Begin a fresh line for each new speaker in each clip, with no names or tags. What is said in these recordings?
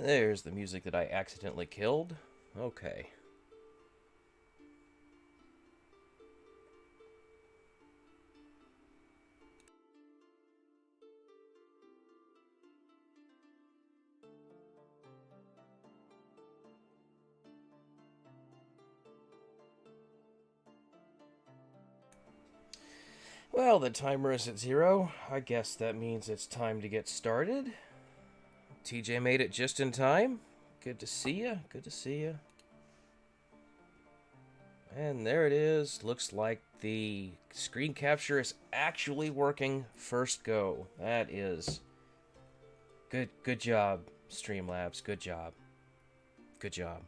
There's the music that I accidentally killed. Okay. Well, the timer is at 0. I guess that means it's time to get started. TJ made it just in time. Good to see you. Good to see you. And there it is. Looks like the screen capture is actually working first go. That is good. Good job, Streamlabs. Good job. Good job.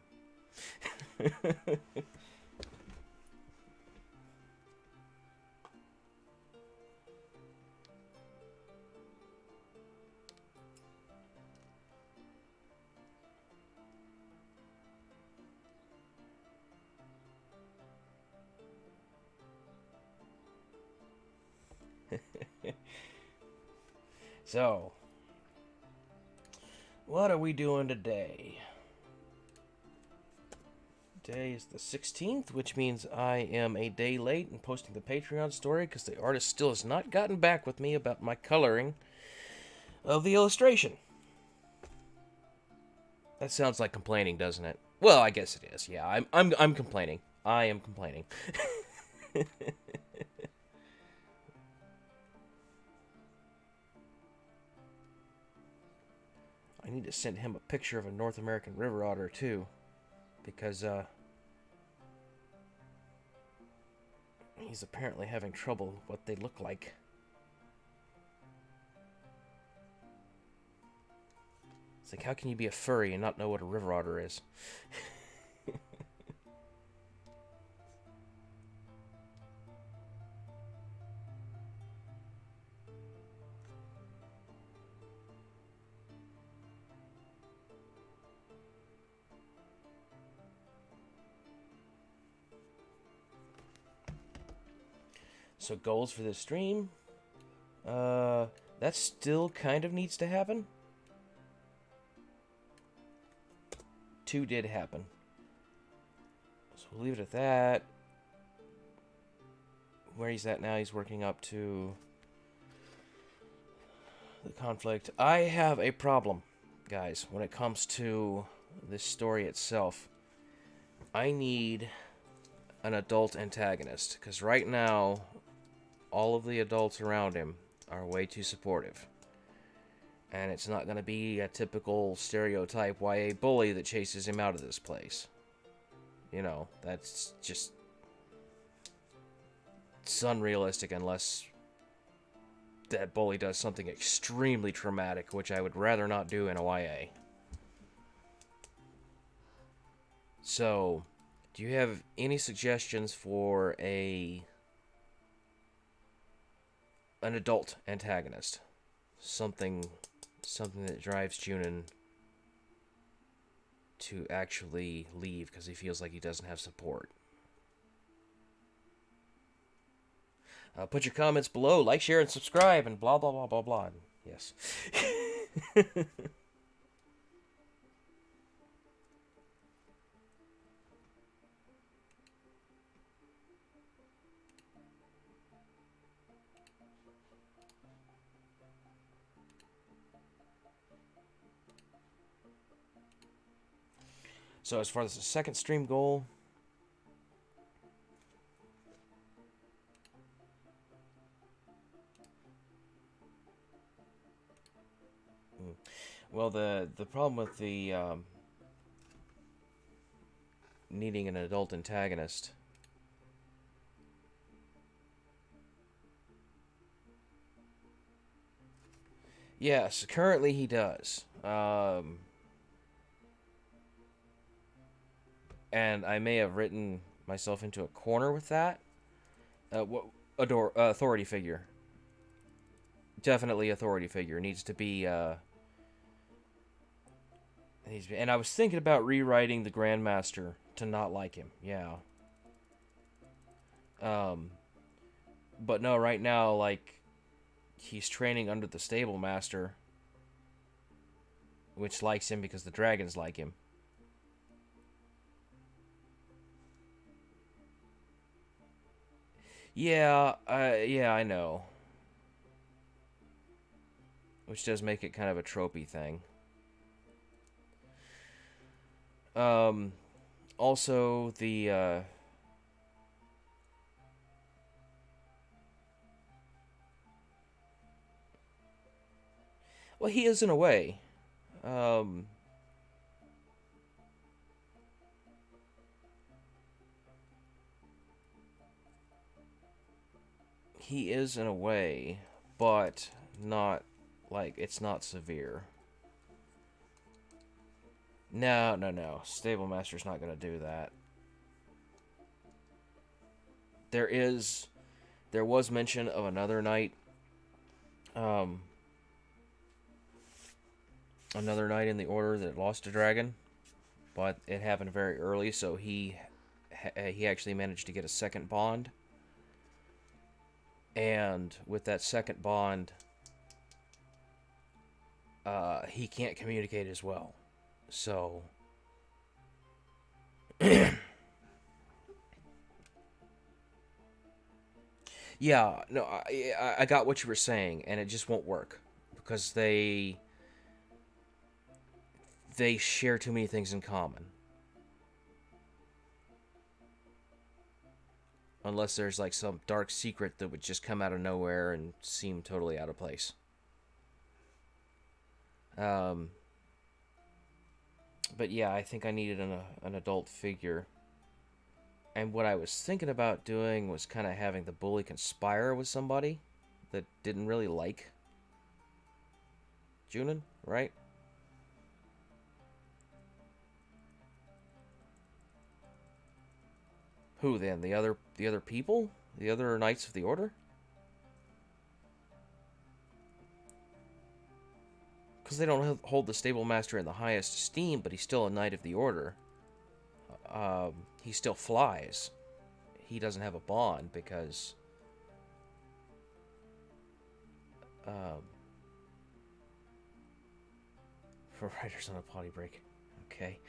So, what are we doing today? Today is the 16th, which means I am a day late in posting the Patreon story because the artist still has not gotten back with me about my coloring of the illustration. That sounds like complaining, doesn't it? Well, I guess it is. Yeah, I'm complaining. I am complaining. I need to send him a picture of a North American river otter too, because he's apparently having trouble with what they look like. It's like, how can you be a furry and not know what a river otter is? So goals for this stream, that still kind of needs to happen. 2 did happen. So we'll leave it at that. Where he's at now, he's working up to the conflict. I have a problem, guys, when it comes to this story itself. I need an adult antagonist, because right now, all of the adults around him are way too supportive. And it's not going to be a typical stereotype YA bully that chases him out of this place. You know, that's just... it's unrealistic unless that bully does something extremely traumatic, which I would rather not do in a YA. So, do you have any suggestions for an adult antagonist? Something that drives Junin to actually leave because he feels like he doesn't have support. Put your comments below, like, share, and subscribe, and blah, blah, blah, blah, blah. Yes. So as far as the second stream goal, well, the problem with the needing an adult antagonist. Yes, currently he does. And I may have written myself into a corner with that. Authority figure. Definitely authority figure. Needs to be, and I was thinking about rewriting the Grandmaster to not like him. Yeah. But no, right now, like, he's training under the Stable Master. which likes him because the dragons like him. Yeah, I know. Which does make it kind of a tropey thing. Um, Also, well, he is in a way. Um, he is in a way, but not like it's not severe. No, no, no. Stable Master's not going to do that. There is, there was mention of another knight, um, another knight in the order that lost a dragon, but it happened very early, so he actually managed to get a second bond, and with that second bond, he can't communicate as well. So, yeah, no, I got what you were saying, and it just won't work because they share too many things in common. Unless there's like some dark secret that would just come out of nowhere and seem totally out of place. Um, but yeah, I think I needed an adult figure. And what I was thinking about doing was kind of having the bully conspire with somebody that didn't really like Junin, right? Who then? The other people? The other Knights of the Order? Because they don't hold the Stable Master in the highest esteem, but he's still a Knight of the Order. He still flies. He doesn't have a bond because um, for riders on a potty break. Okay.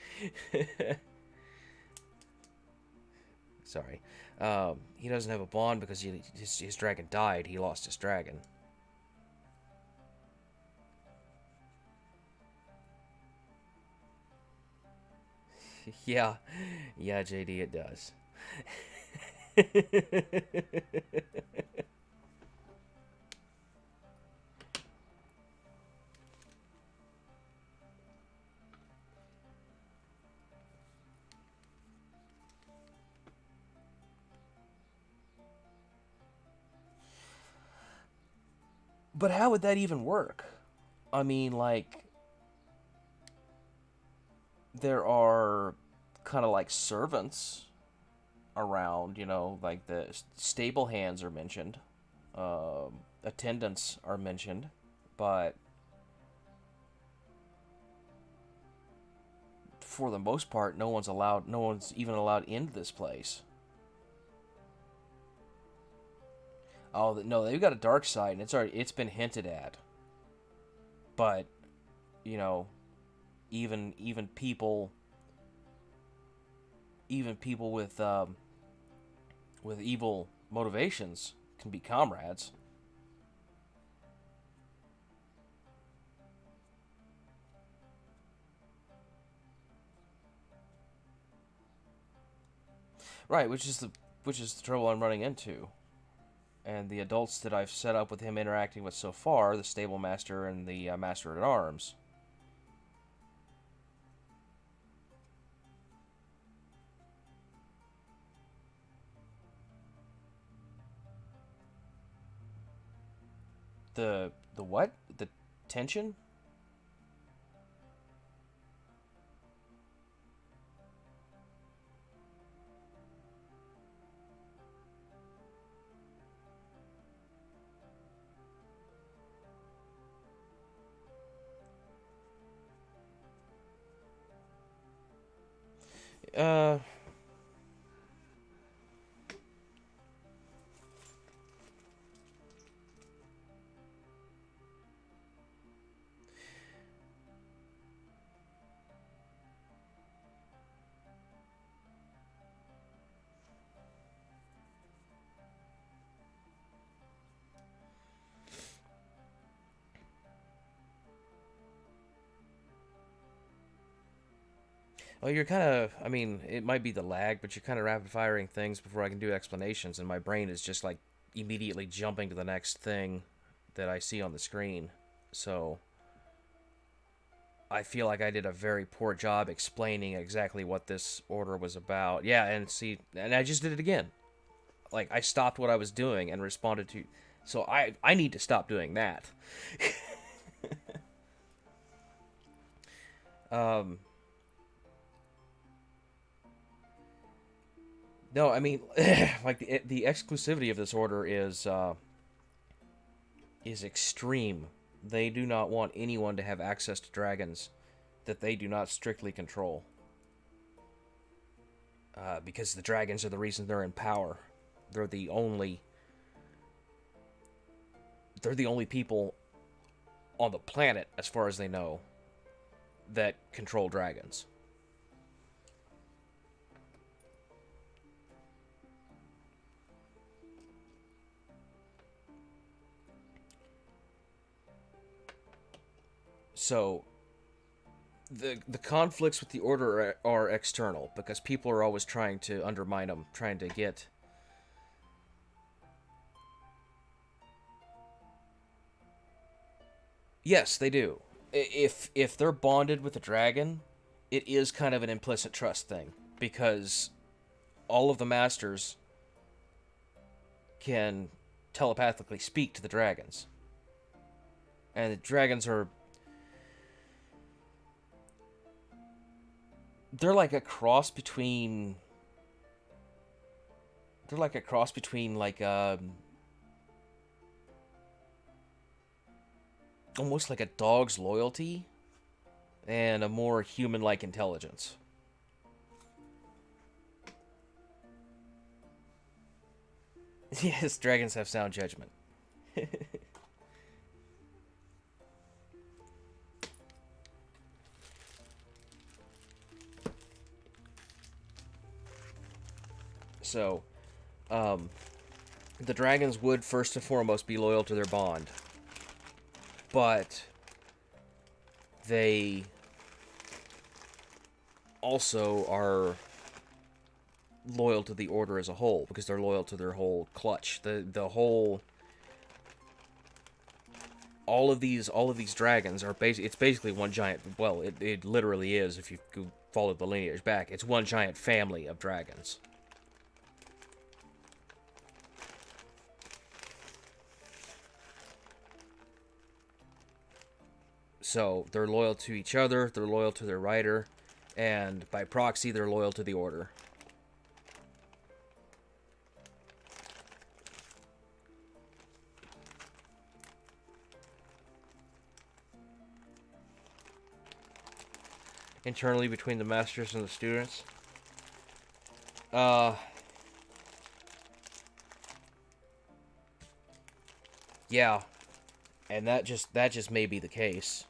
Sorry. He doesn't have a bond because his dragon died. He lost his dragon. Yeah. Yeah, JD, it does. But how would that even work? I mean, like, there are kind of like servants around, like the stable hands are mentioned, attendants are mentioned, but for the most part, no one's even allowed into this place. Oh no, they've got a dark side, and it's been hinted at, but you know, even people with evil motivations can be comrades. Right, which is the trouble I'm running into. And the adults that I've set up with him interacting with so far, the stable master and the master at arms. The what? The tension? Uh, Well, you're kind of, I mean, it might be the lag, but you're kind of rapid firing things before I can do explanations, and my brain is just like immediately jumping to the next thing that I see on the screen. So I feel like I did a very poor job explaining exactly what this order was about. Yeah, and see, and I just did it again. Like, I stopped what I was doing and responded to. So I need to stop doing that. Um, no, I mean, like the exclusivity of this order is extreme. They do not want anyone to have access to dragons that they do not strictly control. Because the dragons are the reason they're in power. They're the only they're the only people on the planet, as far as they know, that control dragons. So the conflicts with the order are external because people are always trying to undermine them, trying to get. Yes, they do. If they're bonded with a dragon, it is kind of an implicit trust thing because all of the masters can telepathically speak to the dragons, and the dragons are they're like a cross between they're like a cross between like almost like a dog's loyalty and a more human-like intelligence. Yes, dragons have sound judgment. So, um, the dragons would first and foremost be loyal to their bond, but they also are loyal to the order as a whole because they're loyal to their whole clutch. The whole all of these dragons are it's basically one giant, well, it literally is if you follow the lineage back. It's one giant family of dragons. So they're loyal to each other, they're loyal to their rider, and by proxy, they're loyal to the order. Internally between the masters and the students. Uh, yeah, and that just may be the case.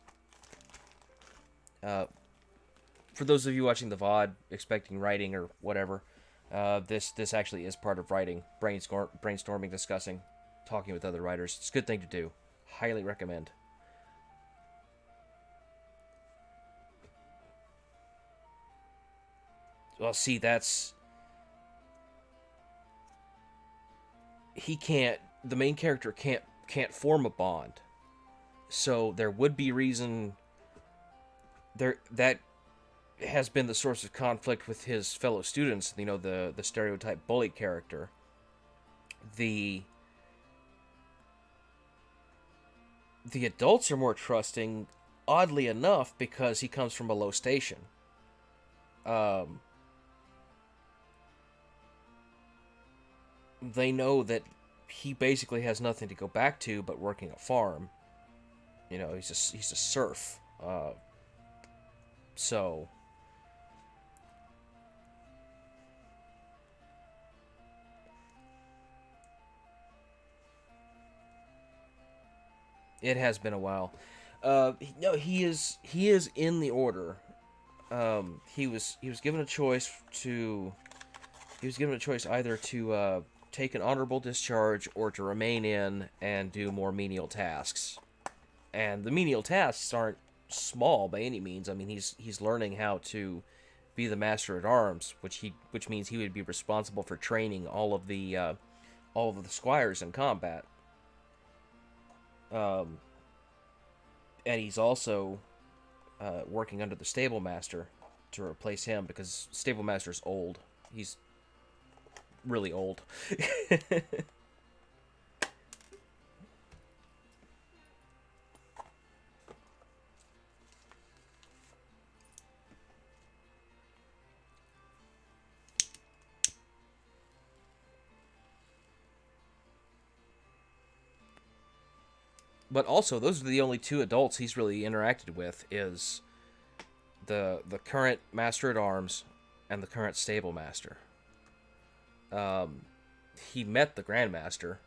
Uh, for those of you watching the VOD, expecting writing or whatever, this actually is part of writing, brainstorming, discussing, talking with other writers. It's a good thing to do. Highly recommend. Well, see, that's he can't. The main character can't form a bond, so there would be reason there that has been the source of conflict with his fellow students. You know, the stereotype bully character. The the adults are more trusting, oddly enough, because he comes from a low station. Um, they know that he basically has nothing to go back to but working a farm. You know, he's a serf. So it has been a while. No, he is in the order. He was given a choice to he was given a choice either to take an honorable discharge or to remain in and do more menial tasks. And the menial tasks aren't small by any means. I mean, he's learning how to be the master at arms, which means he would be responsible for training all of the squires in combat. Um, and he's also working under the stable master to replace him because stable master's old. He's really old. But also, those are the only two adults he's really interacted with is the current master at arms and the current stable master. He met the grandmaster.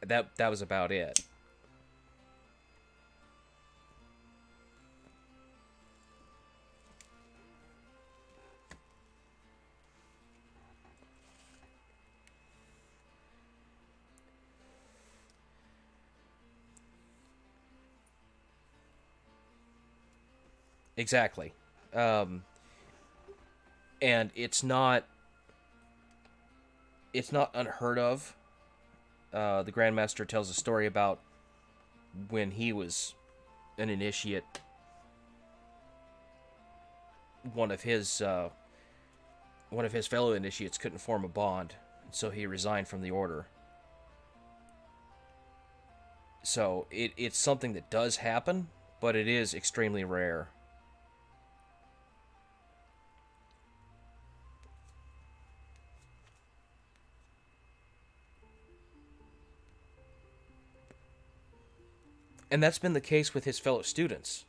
That was about it. Exactly. Um, and it's not unheard of. The grandmaster tells a story about when he was an initiate. One of his fellow initiates couldn't form a bond, so he resigned from the order. So it's something that does happen, but it is extremely rare. And that's been the case with his fellow students,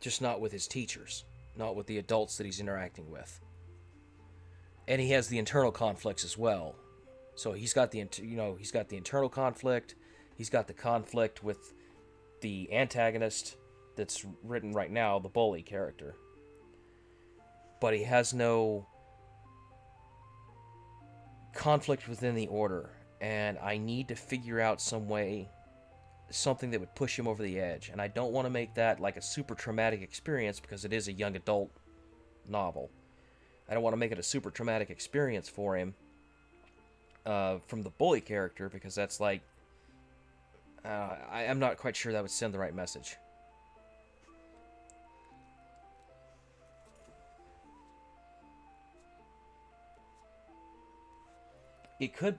just not with his teachers, not with the adults that he's interacting with. And he has the internal conflicts as well. So he's got he's got the internal conflict. He's got the conflict with the antagonist that's written right now, the bully character. But he has no conflict within the order, and I need to figure out something that would push him over the edge. And I don't want to make that like a super traumatic experience because it is a young adult novel. I don't want to make it a super traumatic experience for him from the bully character because that's like I'm not quite sure that would send the right message. It could.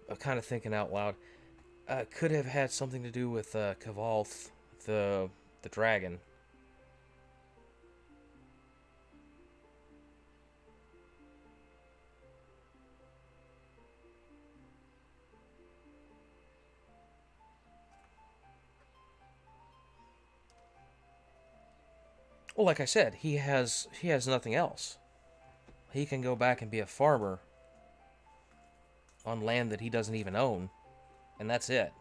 I'm kind of thinking out loud. Could have had something to do with Kavalth, the dragon. Well, like I said, he has nothing else. He can go back and be a farmer on land that he doesn't even own, and that's it.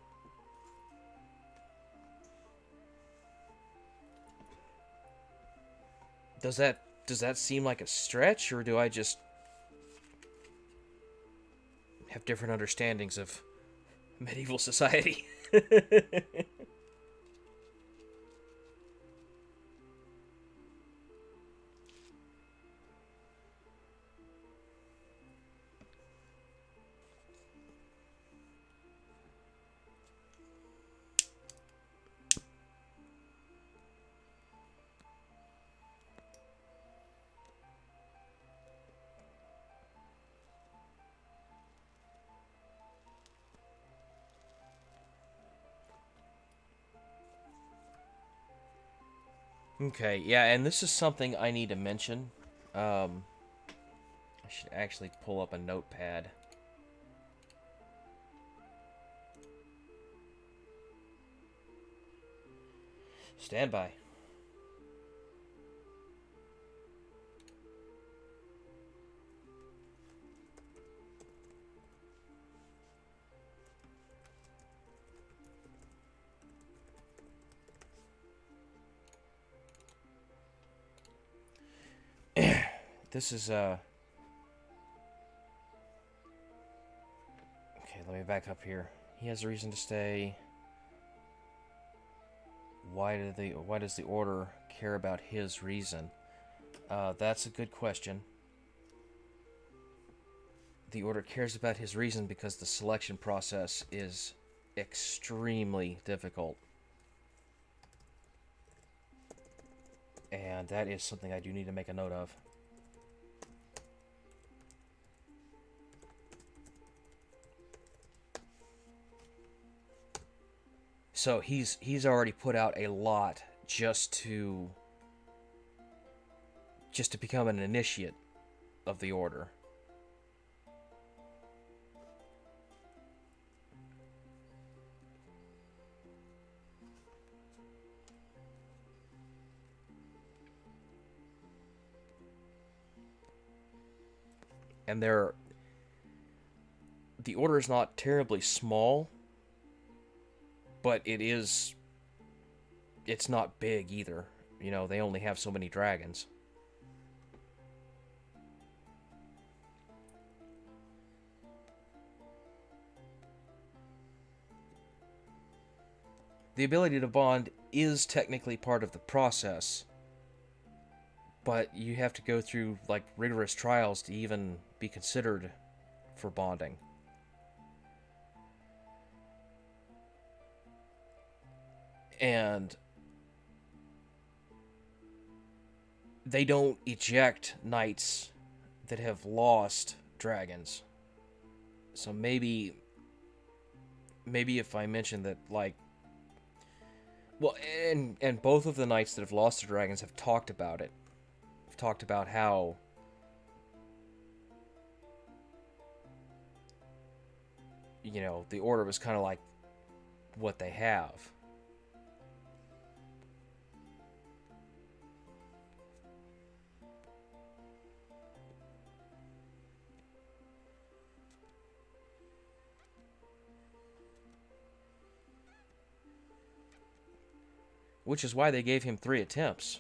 Does that seem like a stretch, or do I just have different understandings of medieval society? Okay, yeah, and this is something I need to mention. Um, I should actually pull up a notepad. Stand by. This is let me back up here. He has a reason to stay. Why does the Order care about his reason? That's a good question. The Order cares about his reason because the selection process is extremely difficult. And that is something I do need to make a note of. So he's already put out a lot just to become an initiate of the Order. And the Order is not terribly small, but it's not big either. You know, they only have so many dragons. The ability to bond is technically part of the process, but you have to go through like rigorous trials to even be considered for bonding. And they don't eject knights that have lost dragons. So maybe if I mention that, like, well, and both of the knights that have lost their dragons have talked about it. Have talked about how the Order was kind of like what they have. Which is why they gave him 3 attempts.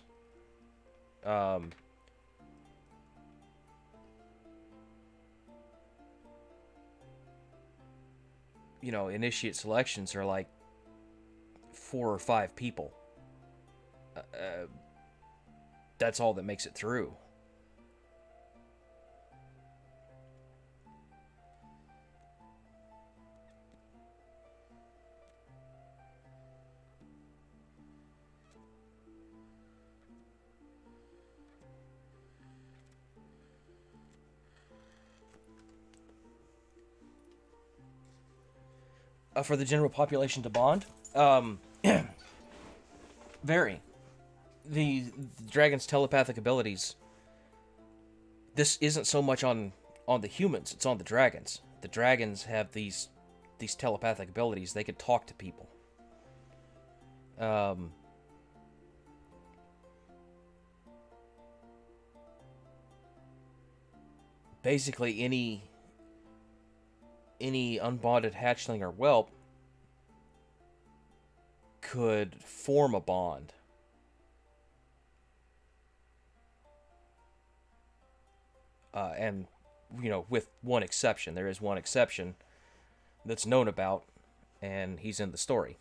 Initiate selections are like 4 or 5 people. That's all that makes it through. For the general population to bond, vary. The dragon's telepathic abilities. This isn't so much on the humans; it's on the dragons. The dragons have these telepathic abilities. They can talk to people. Basically, any unbonded hatchling or whelp could form a bond. And, with one exception. There is one exception that's known about, and he's in the story.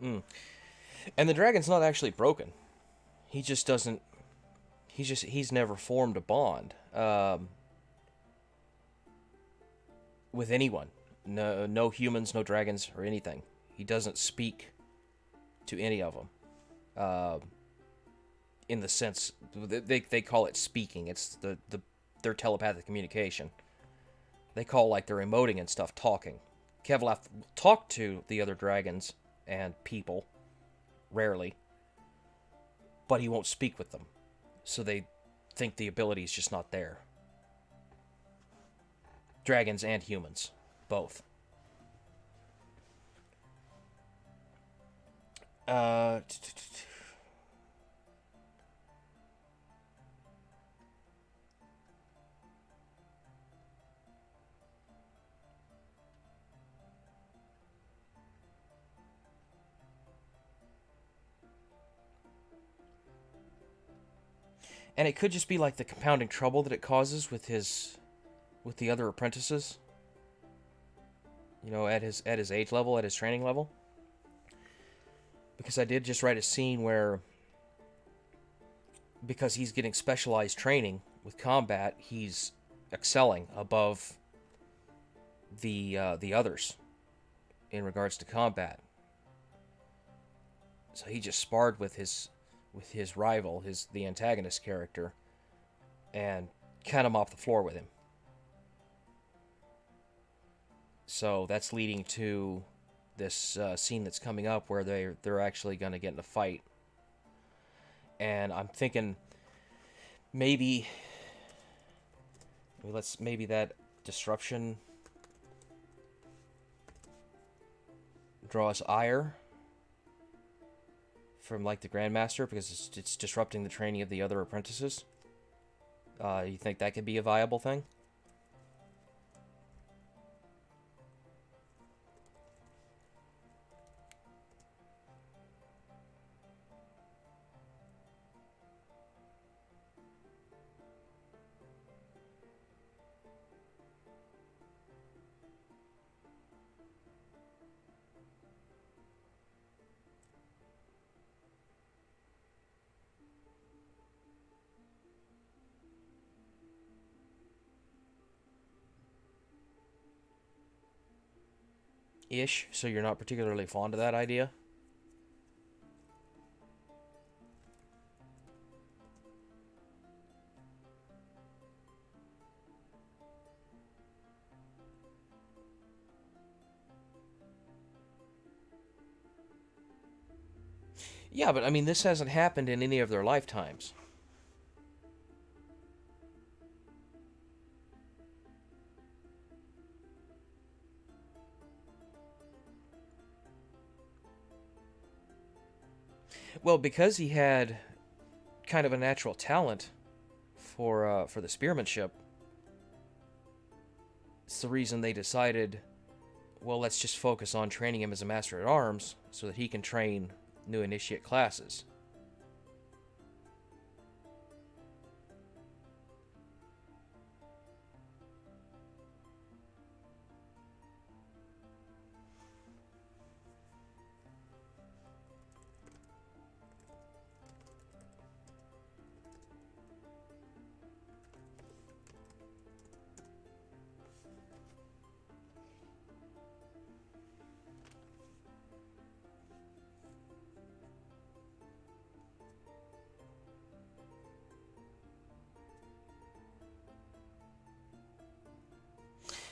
Mm. And the dragon's not actually broken. He just doesn't. He's never formed a bond with anyone. No humans, no dragons, or anything. He doesn't speak to any of them. In the sense they call it speaking. It's their telepathic communication. they call like their emoting and stuff talking. Kevlath will talk to the other dragons and people, rarely, but he won't speak with them. So they think the ability is just not there. Dragons and humans, both. Uh, and it could just be like the compounding trouble that it causes with the other apprentices. You know, at his age level, at his training level. Because I did just write a scene where, because he's getting specialized training with combat, he's excelling above the others in regards to combat. So he just sparred with his rival, the antagonist character, and cut him off the floor with him. So that's leading to this scene that's coming up where they're actually going to get in a fight. And I'm thinking maybe that disruption draws ire from like the Grandmaster because it's disrupting the training of the other apprentices. You think that could be a viable thing? Ish, so you're not particularly fond of that idea? Yeah, but I mean, this hasn't happened in any of their lifetimes. Well, because he had kind of a natural talent for the spearmanship, it's the reason they decided, well, let's just focus on training him as a master at arms so that he can train new initiate classes.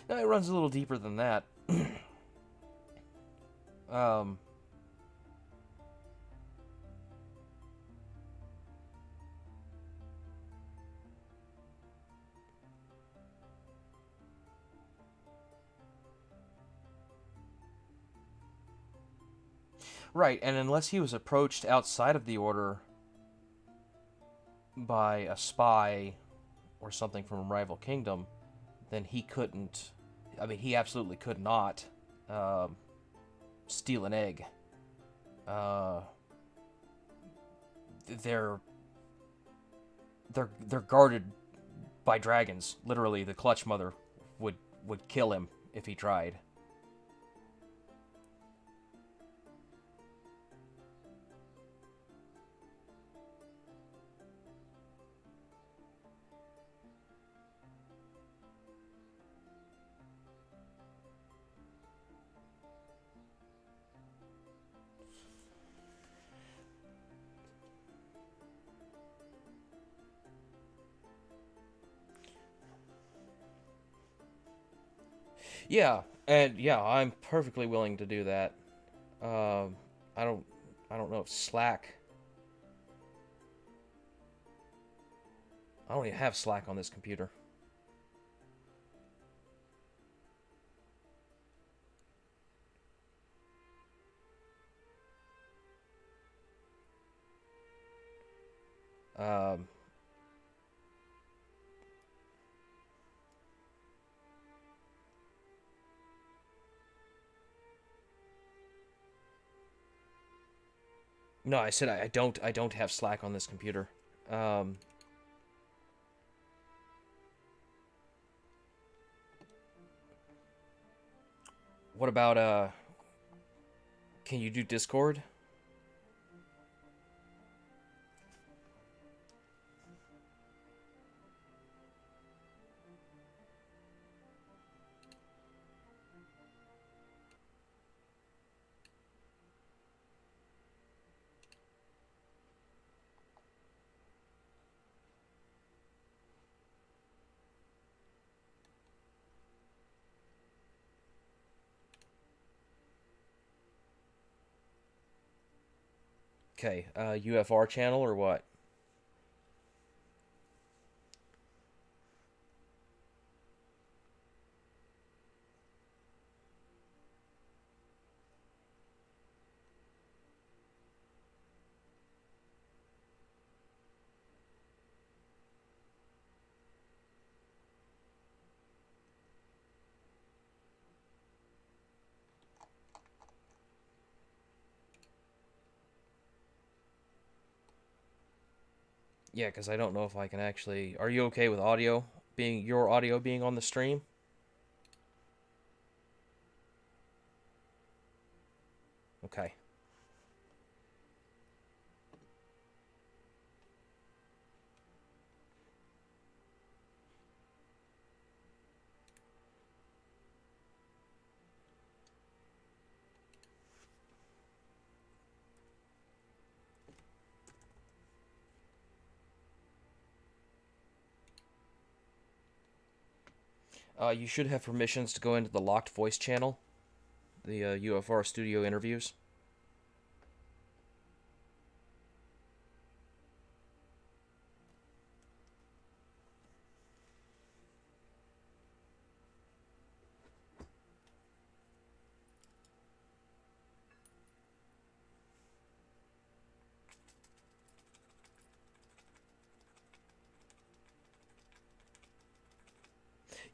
Now, it runs a little deeper than that. um, right, and unless he was approached outside of the Order by a spy or something from a rival kingdom, then he couldn't. I mean, he absolutely could not steal an egg. Uh, they're they're guarded by dragons. Literally, the Clutch Mother would kill him if he tried. Yeah, and yeah, I'm perfectly willing to do that. Um, I don't, I don't know if Slack. I don't even have Slack on this computer. Um, no, I said I don't. I don't have Slack on this computer. Um, what about Can you do Discord? Okay, UFR channel or what? Yeah, because I don't know if I can actually. Are you okay with audio being your audio being on the stream? Okay. You should have permissions to go into the locked voice channel, the UFR studio interviews.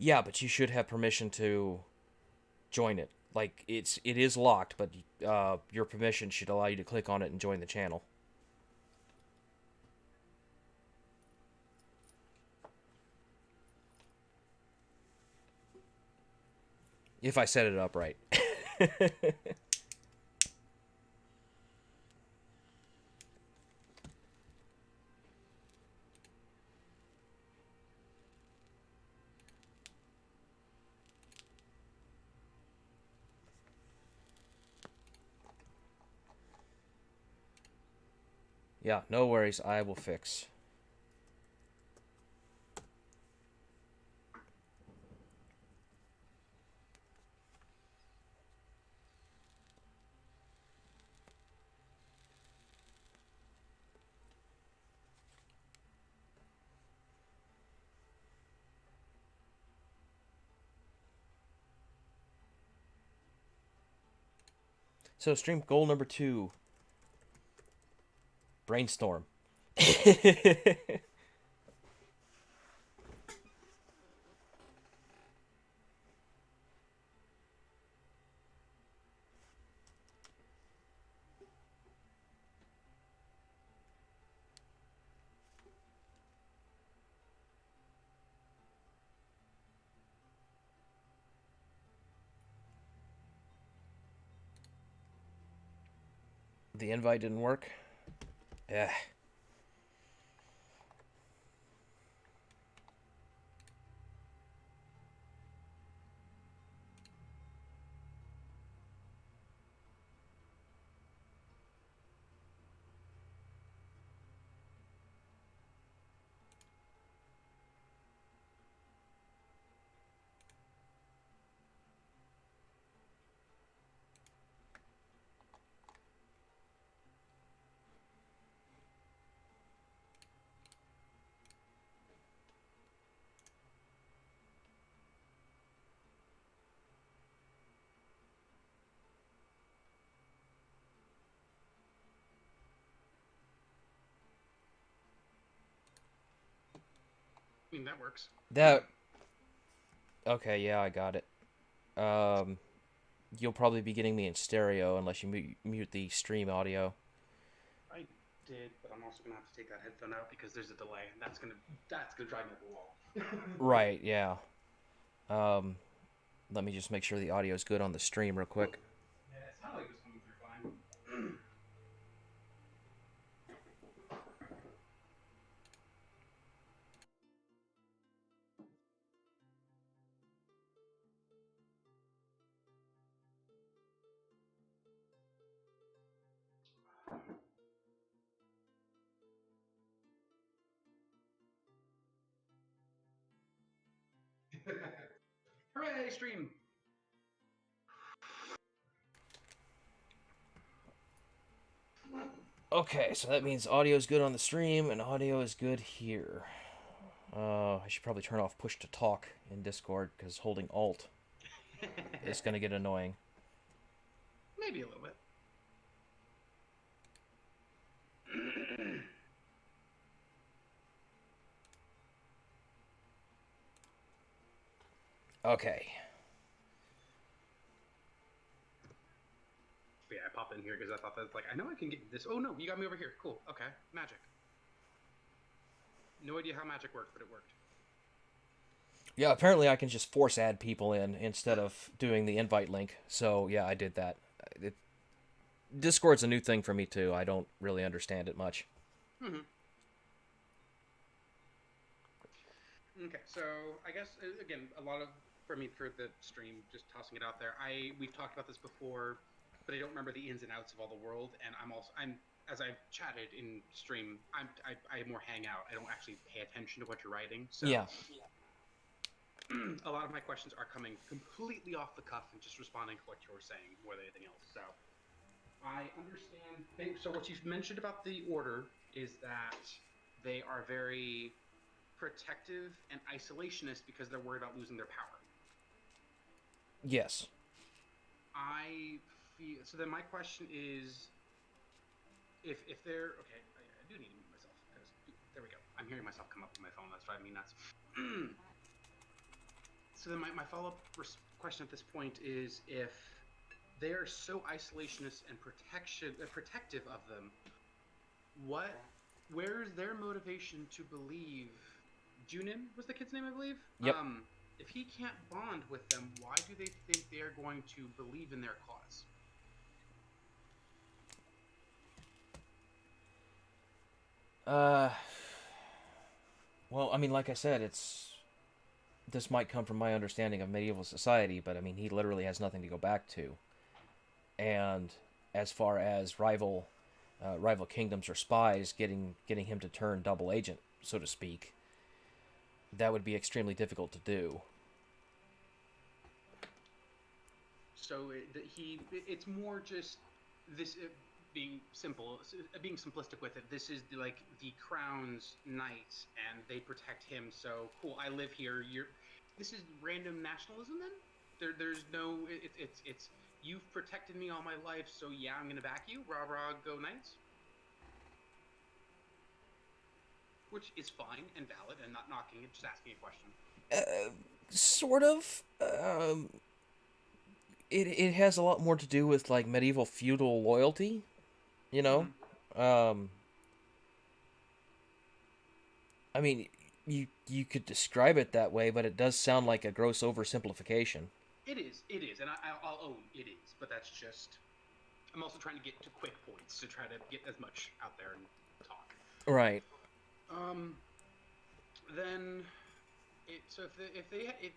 Yeah, but you should have permission to join it. Like it is locked, but your permission should allow you to click on it and join the channel. If I set it up right. Yeah, no worries. I will fix. So stream goal number 2, brainstorm. The invite didn't work. Yeah.
I mean, that works.
That okay? Yeah, I got it. Um, you'll probably be getting me in stereo unless you mute the stream audio.
I did, but I'm also gonna have to take that headphone out because there's a delay, and that's gonna drive me up the wall.
Right. Yeah. Um, let me just make sure the audio is good on the stream real quick.
Yeah, it sounded like it was coming through fine. Hooray, stream!
Okay, so that means audio is good on the stream and audio is good here. I should probably turn off push to talk in Discord because holding Alt is going to get annoying.
Maybe a little bit.
Okay.
But yeah, I popped in here because I thought that like I know I can get this. Oh no, you got me over here. Cool. Okay, magic. No idea how magic worked, but it worked.
Yeah, apparently I can just force add people in instead of doing the invite link. So yeah, I did that. Discord's a new thing for me too. I don't really understand it much.
Mm-hmm. Okay, so I guess again, a lot of for me for the stream, just tossing it out there. We've talked about this before, but I don't remember the ins and outs of all the world. And I'm as I've chatted in stream, I more hang out. I don't actually pay attention to what you're writing. So
Yeah.
a lot of my questions are coming completely off the cuff and just responding to what you're saying more than anything else. So I understand. So what you've mentioned about the order is that they are very protective and isolationist because they're worried about losing their power.
Yes.
I feel so. Then my question is, if they're okay, I do need to mute myself because there we go. I'm hearing myself come up on my phone. That's driving me nuts. So then my follow up question at this point is if they are so isolationist and protective of them, what where is their motivation to believe Junin was the kid's name, I believe.
Yep.
If he can't bond with them, why do they think they are going to believe in their cause?
Uh. Well, I mean, like I said, it's this might come from my understanding of medieval society, but I mean, he literally has nothing to go back to. And as far as rival kingdoms or spies getting him to turn double agent, so to speak, that would be extremely difficult to do.
So it's more just this being simple, being simplistic with it. This is like the crown's knight, and they protect him. So cool. I live here. This is random nationalism. Then there's no. It's you've protected me all my life, so yeah, I'm gonna back you. Rah rah, go knights. Which is fine and valid and not knocking it, just asking a question.
Sort of. It has a lot more to do with like medieval feudal loyalty, you know.
Mm-hmm.
Um, I mean, you could describe it that way, but it does sound like a gross oversimplification.
It is, and I'll own it is, but that's just. I'm also trying to get to quick points to try to get as much out there and talk.
Right.
Um, then so if they it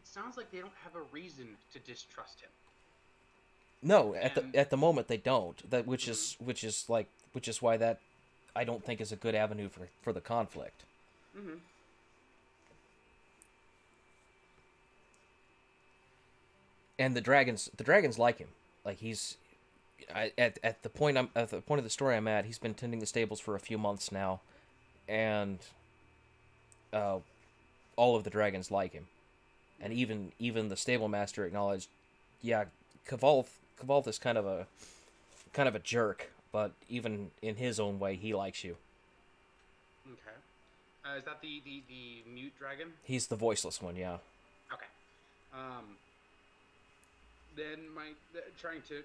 sounds like they don't have a reason to distrust him.
No,
And
at the moment they don't. That
mm-hmm,
which is why that I don't think is a good avenue for the conflict.
mm-hmm.
And the dragons like him. Like he's at the point I'm at the point of the story I'm at. He's been tending the stables for a few months now, and uh, all of the dragons like him. And even the stable master acknowledged, yeah, Kavalth is kind of a jerk, but even in his own way, he likes you.
Okay. Is that the mute dragon?
He's the voiceless one, yeah.
Okay. Um, then trying to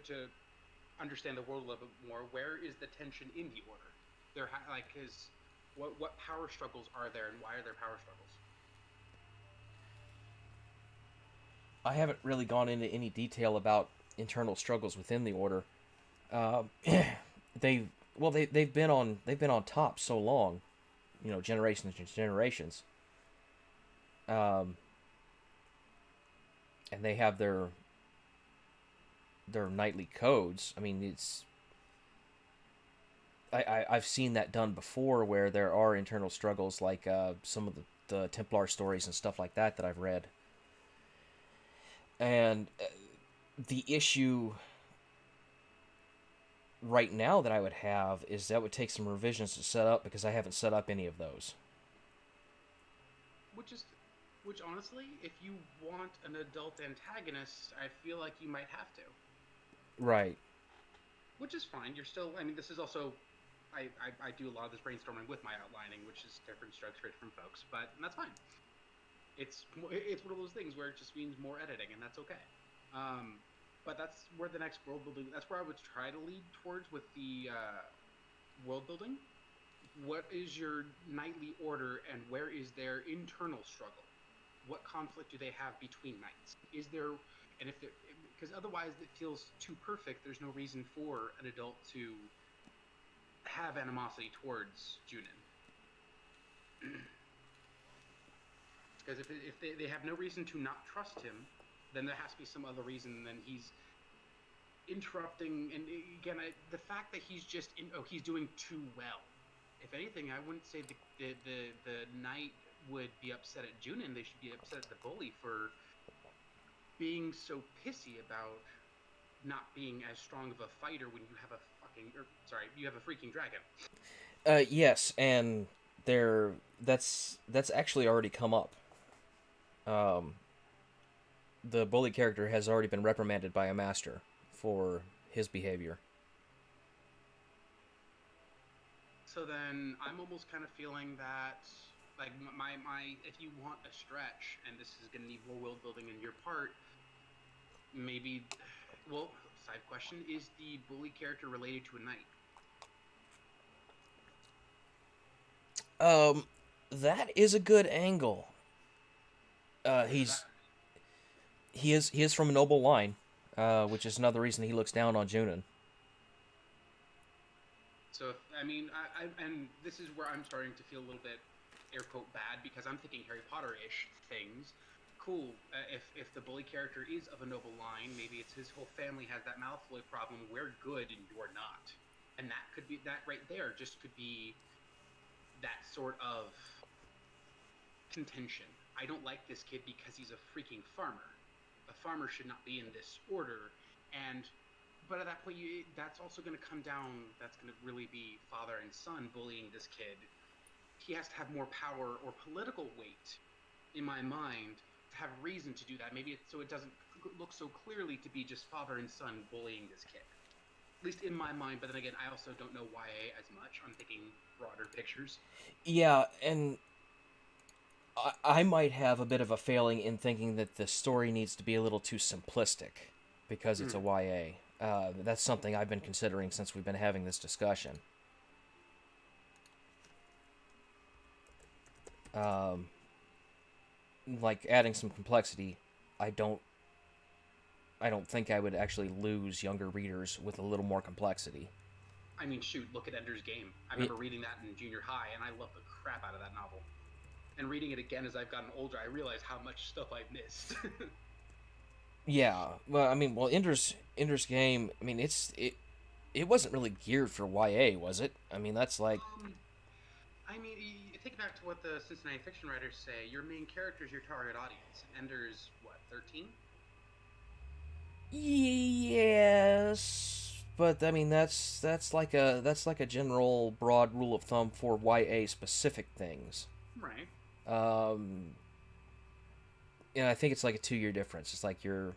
understand the world a little bit more. Where is the tension in the order? What power struggles are there, and why are there power struggles?
I haven't really gone into any detail about internal struggles within the order. Um, they they've been on top so long, generations and generations. Um, and they have their nightly codes. I mean, I've seen that done before where there are internal struggles, like some of the Templar stories and stuff like that I've read. And the issue right now that I would have is that would take some revisions to set up because I haven't set up any of those.
Which is, which honestly, if you want an adult antagonist, I feel like you might have to.
Right.
Which is fine. You're still. I mean, this is also. I do a lot of this brainstorming with my outlining, which is different strokes for different folks, but that's fine. It's one of those things where it just means more editing, and that's okay. But that's where the next world building. That's where I would try to lead towards with the world building. What is your nightly order, and where is their internal struggle? What conflict do they have between knights? Is there, and if because otherwise it feels too perfect. There's no reason for an adult to have animosity towards Junin. Because if they have no reason to not trust him, then there has to be some other reason. Then he's interrupting, and again, the fact that he's doing too well. If anything, I wouldn't say the knight would be upset at Junin. They should be upset at the bully for being so pissy about not being as strong of a fighter when you have you have a freaking dragon.
Yes, and that's actually already come up. Um, the bully character has already been reprimanded by a master for his behavior.
So then I'm almost kind of feeling that like if you want a stretch and this is going to need more world building in your part, maybe well, side question, is the bully character related to a knight?
That is a good angle. Uh,
Because
he's he is from a noble line, which is another reason he looks down on Junin.
so I mean and this is where I'm starting to feel a little bit air quote bad because I'm thinking Harry Potter-ish things. Cool. If the bully character is of a noble line, maybe it's his whole family has that Malfoy problem. We're good and you're not, and that could be that right there. Just could be that sort of contention. I don't like this kid because he's a freaking farmer. A farmer should not be in this order, and but at that point, that's also going to come down. That's going to really be father and son bullying this kid. He has to have more power or political weight, in my mind, to have reason to do that. Maybe so it doesn't look so clearly to be just father and son bullying this kid. At least in my mind. But then again, I also don't know YA as much. I'm thinking broader pictures.
Yeah, and I might have a bit of a failing in thinking that the story needs to be a little too simplistic because it's a YA. That's something I've been considering since we've been having this discussion. Um, like adding some complexity, I don't think I would actually lose younger readers with a little more complexity.
I mean, shoot, look at Ender's Game. I remember reading that in junior high, and I loved the crap out of that novel. And reading it again as I've gotten older, I realize how much stuff I've missed.
Yeah, well, I mean, Ender's Game. I mean, it wasn't really geared for YA, was it? I mean, that's like
I mean, you think back to what the Cincinnati fiction writers say. Your main character is your target audience. Ender's, what, 13?
yes, but I mean that's like a general broad rule of thumb for YA specific things.
Right.
Um, and I think it's like a 2 year difference. It's like your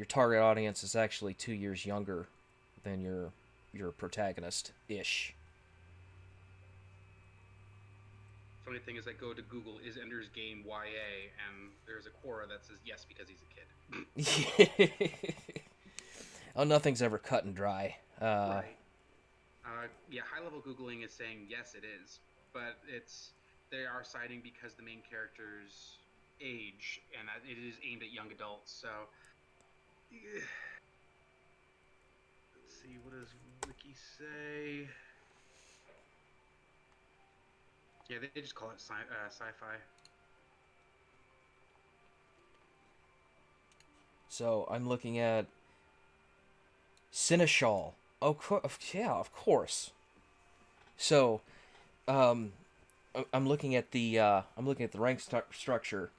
target audience is actually 2 years younger than your protagonist ish.
funny thing is, I go to Google, is Ender's Game YA, and there's a Quora that says yes because he's a kid.
Oh, nothing's ever cut and dry.
Right. Yeah, high level Googling is saying yes, it is, but they are citing because the main character's age, and it is aimed at young adults. So, yeah. Let's see, what does Wiki say? Yeah, they just call it sci-fi.
So I'm looking at Seneschal. Oh, yeah, of course. So, um, I'm looking at the rank structure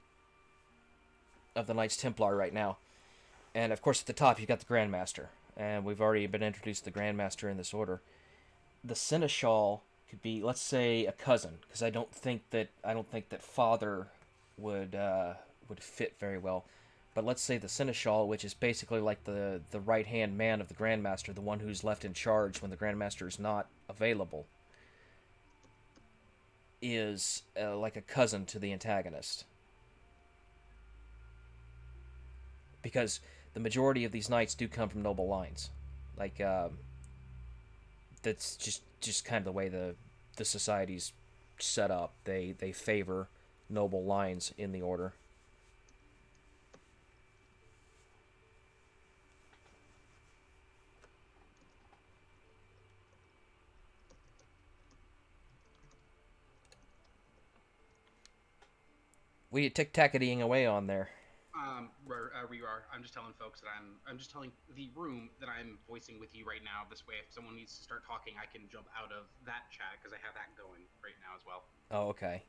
of the Knights Templar right now, and of course at the top you've got the Grandmaster, and we've already been introduced to the Grandmaster in this order. The Seneschal could be, let's say, a cousin, because I don't think that father would fit very well. But let's say the Seneschal, which is basically like the right hand man of the Grandmaster, the one who's left in charge when the Grandmaster is not available, is like a cousin to the antagonist. Because the majority of these knights do come from noble lines. Like, that's just kind of the way the society's set up. They favor noble lines in the order. We tic tacketing away on there.
Where you are, I'm just telling folks that I'm just telling the room that I'm voicing with you right now. This way, if someone needs to start talking, I can jump out of that chat because I have that going right now as well.
Oh, okay.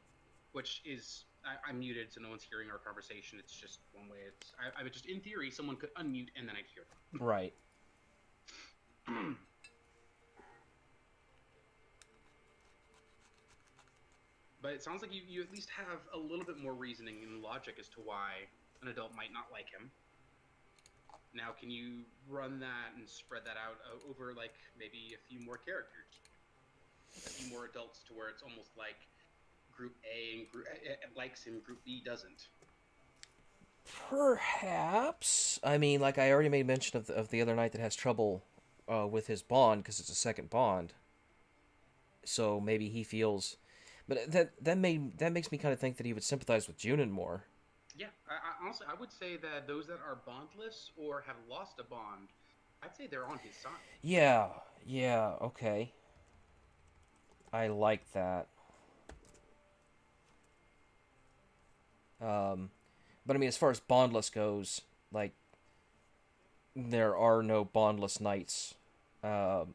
Which is I'm muted, so no one's hearing our conversation. It's just one way. I would just, in theory, someone could unmute and then I'd hear them.
Right.
But it sounds like you at least have a little bit more reasoning and logic as to why an adult might not like him. Now, can you run that and spread that out over, like, maybe a few more characters? A few more adults to where it's almost like Group A and likes him, Group B doesn't.
Perhaps. I mean, like I already made mention of the other knight that has trouble with his bond because it's a second bond. So maybe he feels, but that makes me kind of think that he would sympathize with Junin more.
Yeah, honestly, I would say that those that are bondless or have lost a bond, I'd say they're on his side.
Yeah, yeah, okay. I like that. But I mean, as far as bondless goes, like there are no bondless knights. Um,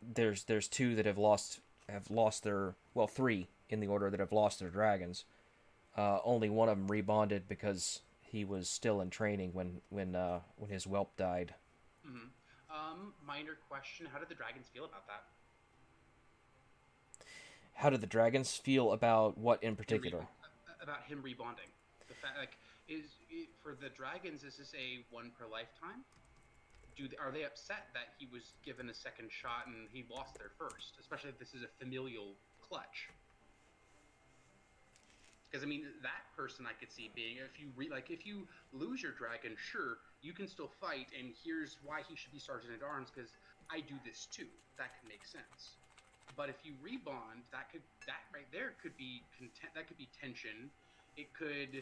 there's two that have lost their, well, three in the order that have lost their dragons. Only one of them rebonded because he was still in training when his whelp died.
Mm-hmm. Minor question: how did the dragons feel about that?
How did the dragons feel about what in particular?
About him rebonding. The fact, like, for the dragons, is this a one per lifetime? Are they upset that he was given a second shot and he lost their first? Especially if this is a familial clutch. Because I mean, that person I could see being, if you lose your dragon, sure, you can still fight, and here's why he should be sergeant at arms, because I do this too. That could make sense. But if you rebond, that right there could be content. That could be tension. It could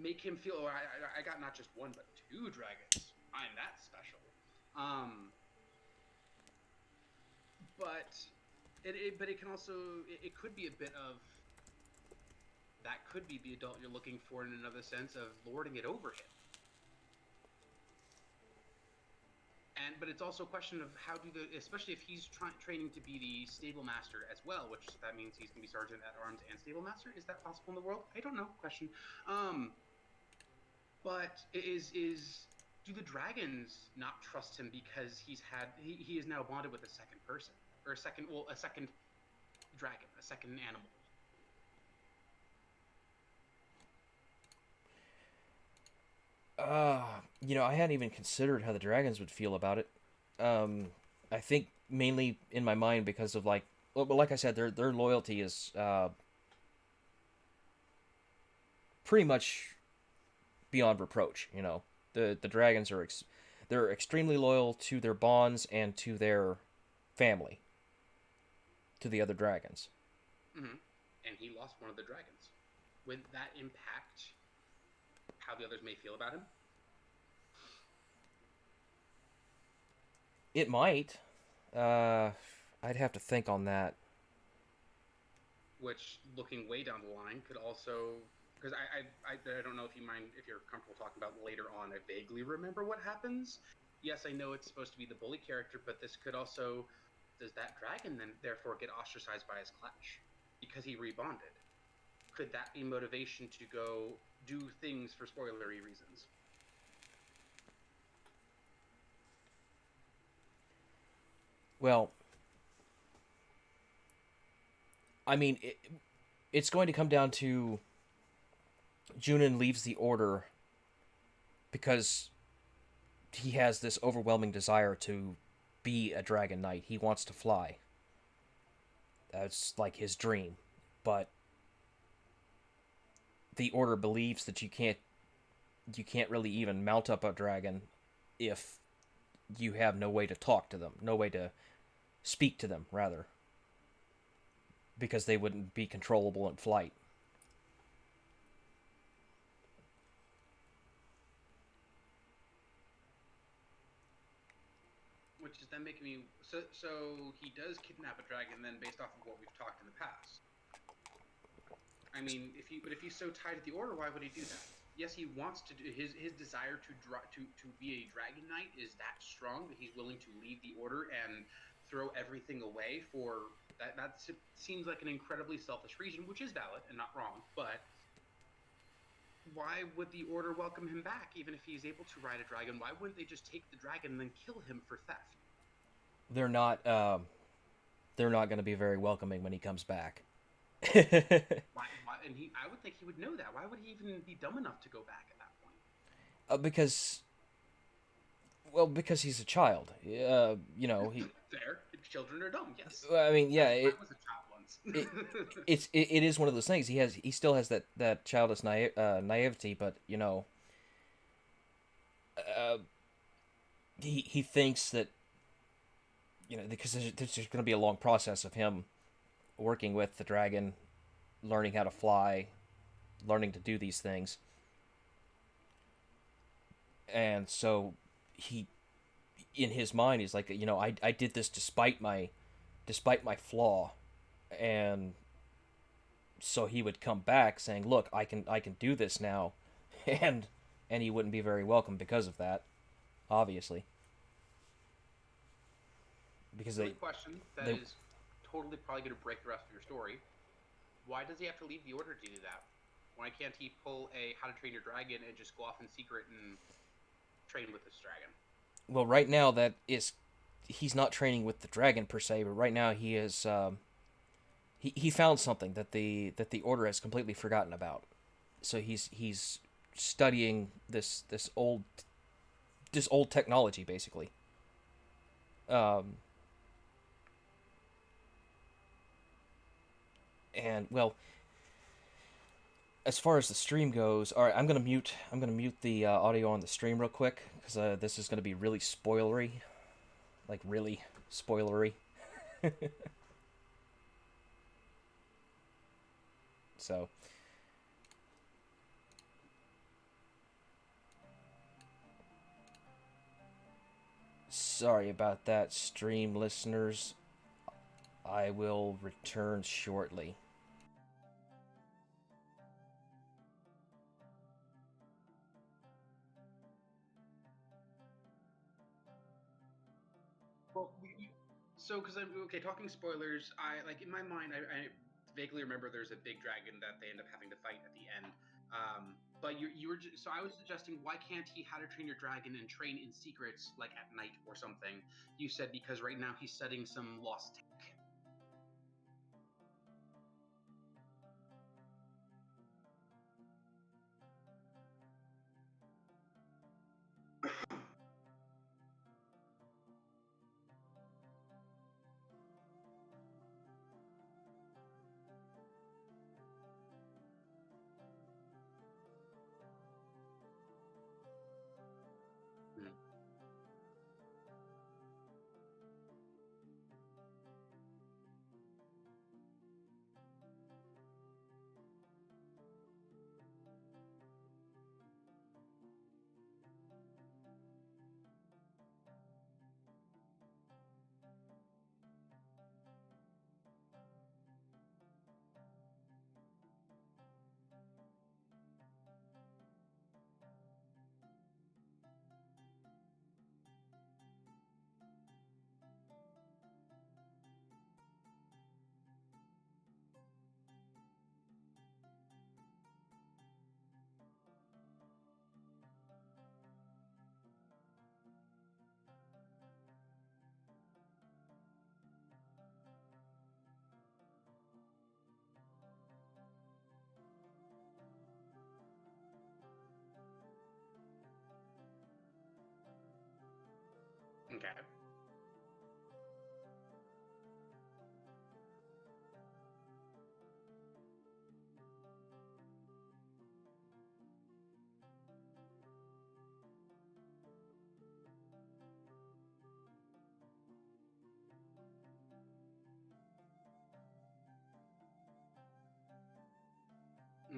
make him feel, oh, I got not just one but two dragons. I'm that special. But it can also, it could be a bit of, that could be the adult you're looking for in another sense of lording it over him. But it's also a question of how especially if he's training to be the stable master as well, which that means he's gonna be sergeant at arms and stable master. Is that possible in the world? I don't know. Question. But do the dragons not trust him because he is now bonded with a second person, or a second dragon, a second animal?
I hadn't even considered how the dragons would feel about it. I think mainly in my mind because of like well, but like I said, their loyalty is pretty much beyond reproach. You know, the dragons are they're extremely loyal to their bonds and to their family, to the other dragons.
Hmm. And he lost one of the dragons. Would that impact how the others may feel about him?
It might. Uh, I'd have to think on that.
Which, looking way down the line, could also, because I don't know if you mind, if you're comfortable talking about later on. I vaguely remember what happens. Yes, I know it's supposed to be the bully character, but this could also, does that dragon then therefore get ostracized by his clash because he rebonded? Could that be motivation to go do things for spoilery reasons?
Well, I mean, it's going to come down to Junin leaves the order because he has this overwhelming desire to be a dragon knight. He wants to fly. That's like his dream. But the order believes that you can't really even mount up a dragon if you have no way to talk to them, no way to speak to them rather, because they wouldn't be controllable in flight.
Which is then making me so he does kidnap a dragon then based off of what we've talked in the past. I mean, if he's so tied to the order, why would he do that? Yes, he wants to do his desire to be a dragon knight is that strong that he's willing to leave the order and throw everything away for that. That seems like an incredibly selfish reason, which is valid and not wrong. But why would the order welcome him back even if he's able to ride a dragon? Why wouldn't they just take the dragon and then kill him for theft?
They're not. They're not going to be very welcoming when he comes back.
Why? And I would think he would know that. Why would he even be dumb enough to go back at that point?
Because, well, because he's a child. You know, he.
Fair. Children are dumb. Yes.
I mean, yeah,
I was a child once.
it, it is one of those things. He still has that childish naivety, but you know, uh, he thinks that because there's going to be a long process of him working with the dragon, learning how to fly, learning to do these things, and so he, in his mind, he's like, I did this despite my flaw, and so he would come back saying, look, I can do this now, and and he wouldn't be very welcome because of that, obviously, because
Silly
they
question that
they
is totally probably going to break the rest of your story. Why does he have to leave the order to do that? Why can't he pull a How to Train Your Dragon and just go off in secret and train with this dragon?
well, right now that is he's not training with the dragon per se, but right now he is he found something that the order has completely forgotten about. So he's studying this old technology basically. Um, and well, as far as the stream goes, all right, I'm gonna mute the audio on the stream real quick because this is gonna be really spoilery, like really spoilery. So sorry about that, stream listeners. I will return shortly.
Well, so because I'm okay talking spoilers. I like in my mind, I vaguely remember there's a big dragon that they end up having to fight at the end. But you were so I was suggesting why can't he How to Train Your Dragon and train in secrets like at night or something? You said because right now he's studying some lost tech. Okay.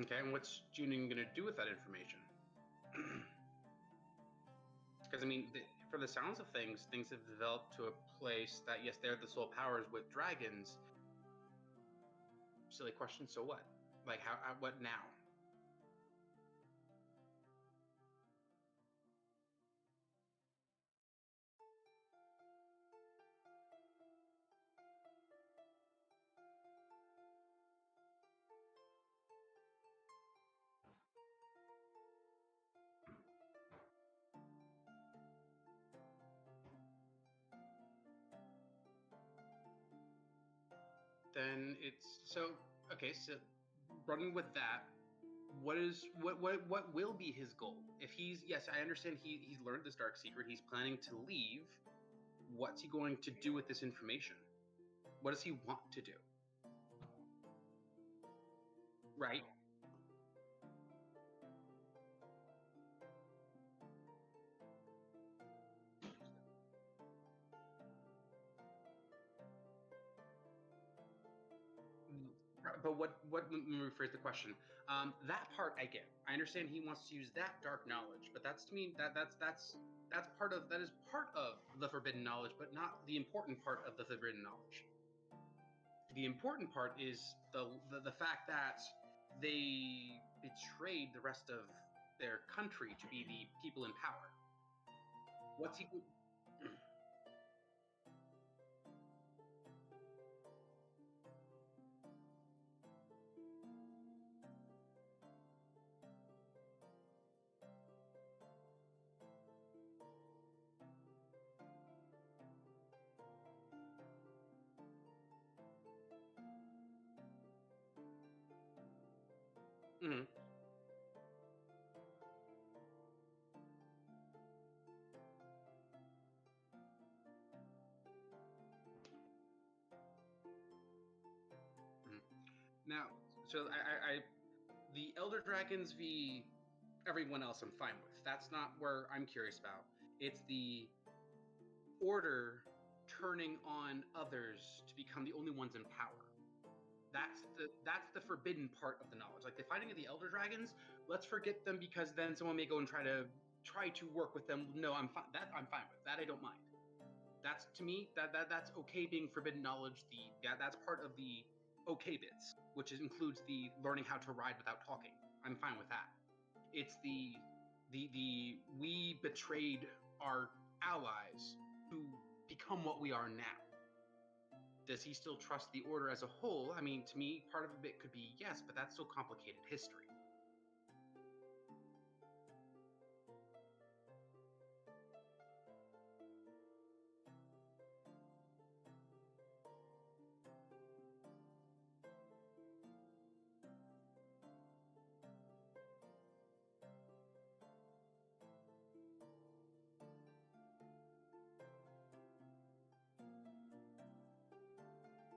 Okay, and what's Junin going to do with that information? Because I mean, for the sounds of things, things have developed to a place that yes, they're the sole powers with dragons. Silly question. So what? Like what now? Then it's so okay. So running with that, what will be his goal? If he's yes, I understand he's learned this dark secret. He's planning to leave. What's he going to do with this information? What does he want to do? Right. Mm, but what let me rephrase the question. That part I get. I understand he wants to use that dark knowledge, but that's to me that's part of that is part of the forbidden knowledge, but not the important part of the forbidden knowledge. The important part is the fact that they betrayed the rest of their country to be the people in power. What's he? Mhm, mhm. Now, so the Elder Dragons v everyone else I'm fine with. That's not where I'm curious about. It's the order turning on others to become the only ones in power. That's the forbidden part of the knowledge. Like the fighting of the elder dragons, let's forget them because then someone may go and try to work with them. No, I'm fine. That I'm fine with. That I don't mind. That's to me that's okay being forbidden knowledge. That's part of the okay bits, which includes the learning how to ride without talking. I'm fine with that. It's the we betrayed our allies to become what we are now. Does he still trust the order as a whole? I mean, to me, part of it could be yes, but that's still complicated history.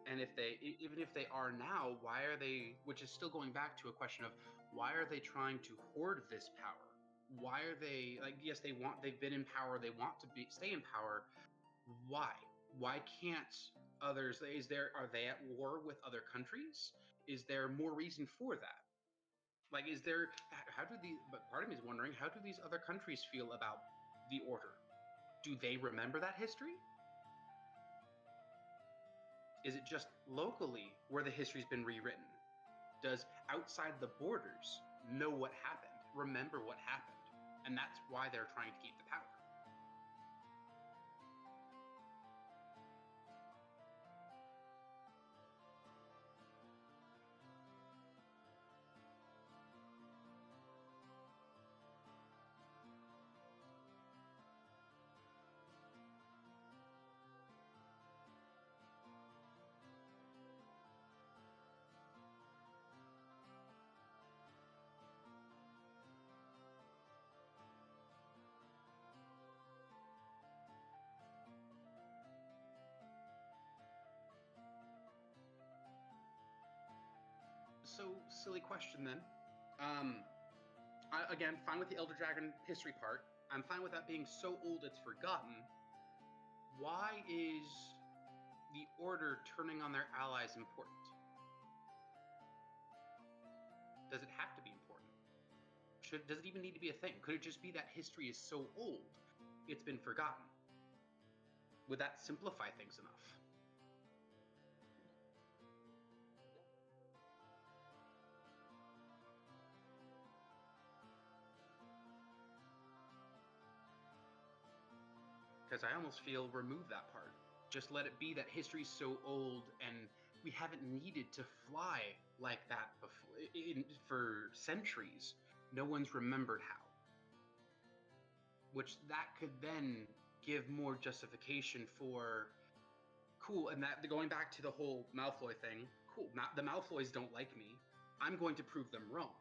And if even if they are now, why are they? Which is still going back to a question of why are they trying to hoard this power? Why are they like? Yes, they've been in power. They want to stay in power. Why? Why can't others? Are they at war with other countries? Is there more reason for that? Like, is there? How do these? But part of me is wondering, how do these other countries feel about the order? Do they remember that history? Is it just locally where the history's been rewritten? Does outside the borders know what happened, remember what happened, and that's why they're trying to keep the power? So silly question then. Um, again, fine with the Elder Dragon history part. I'm fine with that being so old it's forgotten. Why is the Order turning on their allies important? Does it have to be important? Does it even need to be a thing? Could it just be that history is so old it's been forgotten? Would that simplify things enough? Because I almost feel remove that part. Just let it be that history's so old and we haven't needed to fly like that before for centuries. No one's remembered how. Which that could then give more justification for cool. And that going back to the whole Malfoy thing, cool. The Malfoys don't like me. I'm going to prove them wrong.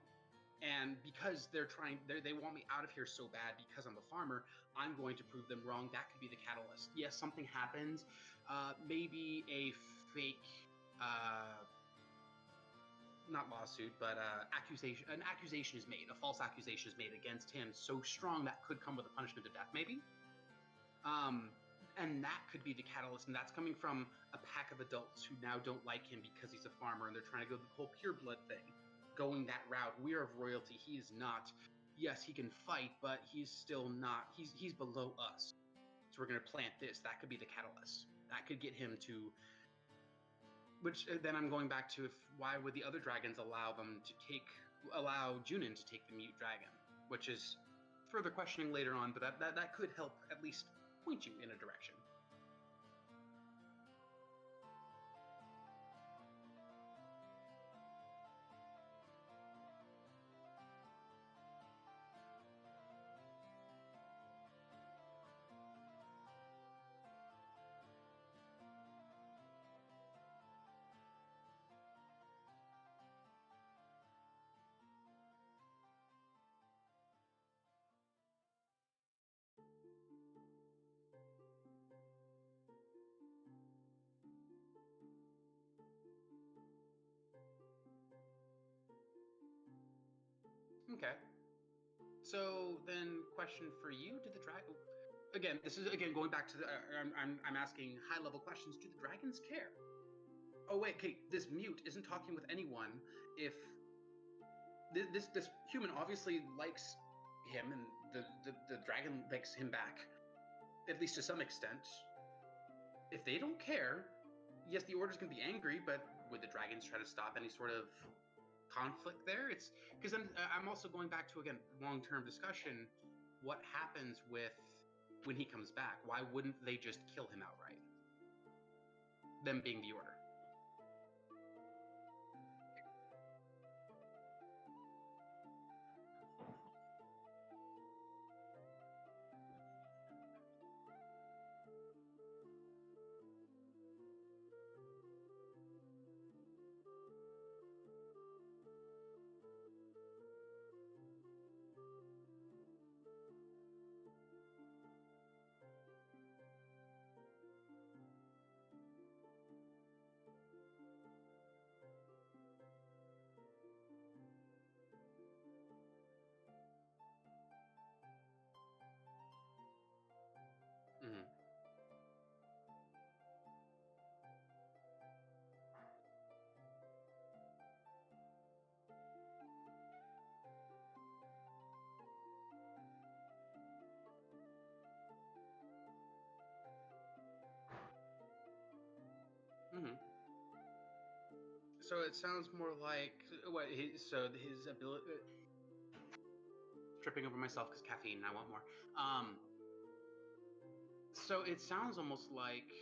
And because they want me out of here so bad because I'm a farmer, I'm going to prove them wrong. That could be the catalyst. Yes, something happens. Maybe a fake, uh, not lawsuit, but accusation. An accusation is made. A false accusation is made against him, so strong that could come with a punishment of death. Maybe. Um, and that could be the catalyst, and that's coming from a pack of adults who now don't like him because he's a farmer, and they're trying to go the whole pureblood thing, going that route. We're of royalty, he is not. Yes, he can fight, but he's still not. He's below us. So we're gonna plant this. That could be the catalyst. That could get him to. Which then I'm going back to why would the other dragons allow Junin to take the mute dragon, which is further questioning later on, but that could help at least point you in a direction. Okay. So then, question for you: do the dragon? Again, this is again going back to the. I'm asking high level questions. Do the dragons care? Oh wait, okay. This mute isn't talking with anyone. If this human obviously likes him, and the dragon likes him back, at least to some extent. If they don't care, yes, the order's gonna be angry, but would the dragons try to stop any sort of conflict there? It's because I'm also going back to again long-term discussion. What happens with when he comes back? Why wouldn't they just kill him outright? Them being the order. Mm-hmm. Mm-hmm. So it sounds more like what his ability. Tripping over myself because caffeine. And I want more. Um, so it sounds almost like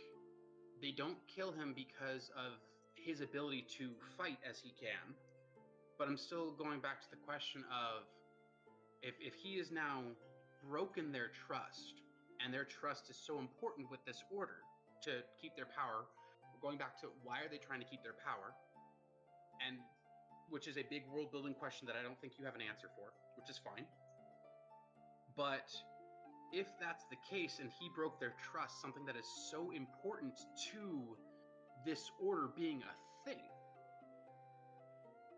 they don't kill him because of his ability to fight as he can. But I'm still going back to the question of if he is now broken their trust, and their trust is so important with this order to keep their power. We're going back to why are they trying to keep their power, and which is a big world building question that I don't think you have an answer for, which is fine. But if that's the case and he broke their trust, something that is so important to this order being a thing,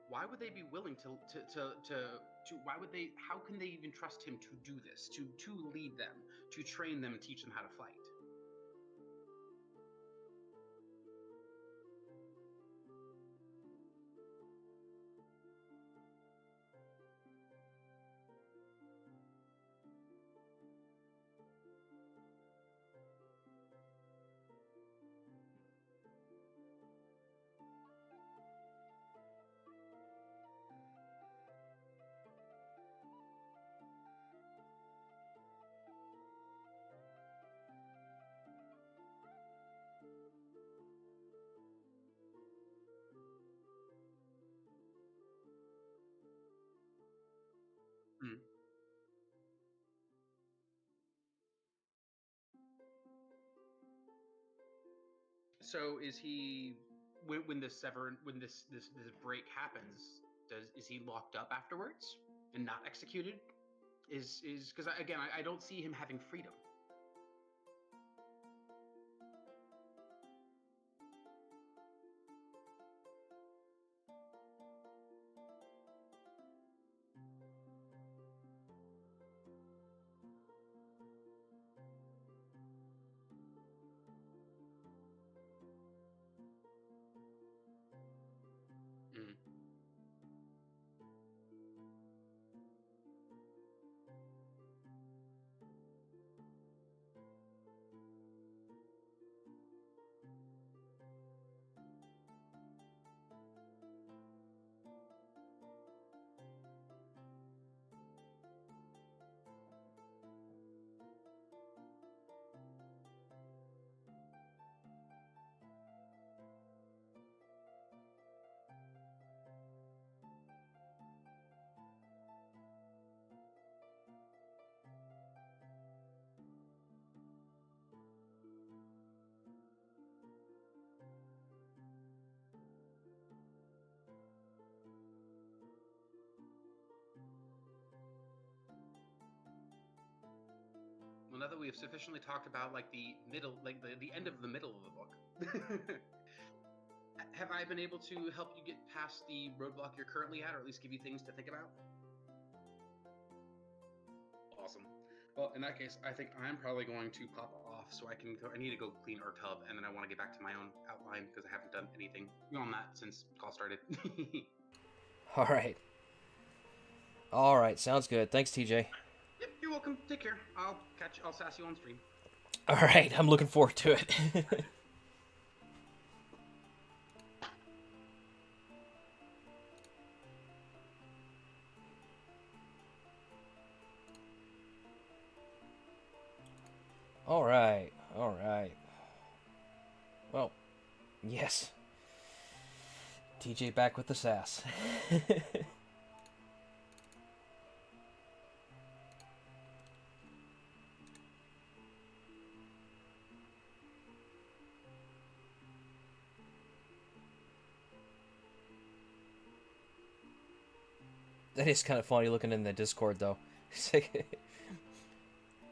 why would they be willing to why would they how can they even trust him to do this, to lead them, to train them and teach them how to fight? Mm. So is he when this sever when this break happens, does is he locked up afterwards and not executed? Is because again, I don't see him having freedom. Mm. Well, now that we have sufficiently talked about like the middle, like the end of the middle of the book, have I been able to help you get past the roadblock you're currently at, or at least give you things to think about? Awesome. Well, in that case, I think I'm probably going to pop off so I can go. I need to go clean our tub, and then I want to get back to my own outline because I haven't done anything on that since call started.
All right. All right. Sounds good. Thanks, TJ.
Yep, you're welcome. Take care. I'll sass you on stream.
All right. I'm looking forward to it. All right. All right. Well, yes. TJ back with the sass. That is kind of funny looking in the Discord, though. It's like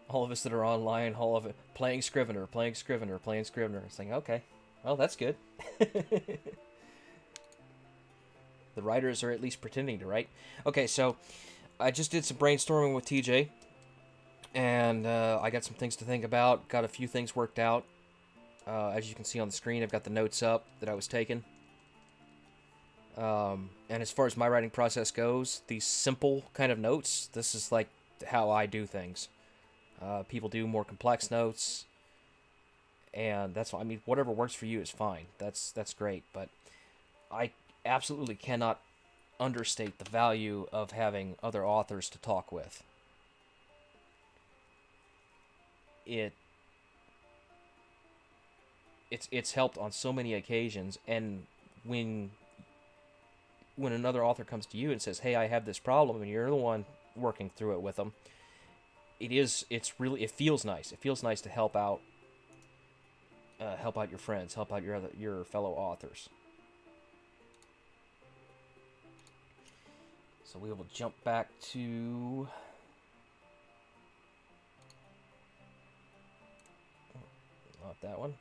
all of us that are online, all of it playing Scrivener, playing Scrivener, playing Scrivener. It's like, okay, well, that's good. The writers are at least pretending to write. Okay, so I just did some brainstorming with TJ, and I got some things to think about. Got a few things worked out. As you can see on the screen, I've got the notes up that I was taking. And as far as my writing process goes, these simple kind of notes, this is like how I do things. People do more complex notes, and that's fine. I mean, whatever works for you is fine. That's great. But I absolutely cannot understate the value of having other authors to talk with. It it's helped on so many occasions, and when another author comes to you and says, "Hey, I have this problem," and you're the one working through it with them, it feels nice. It feels nice to help out your friends, help out your fellow authors. So we will jump back to not that one.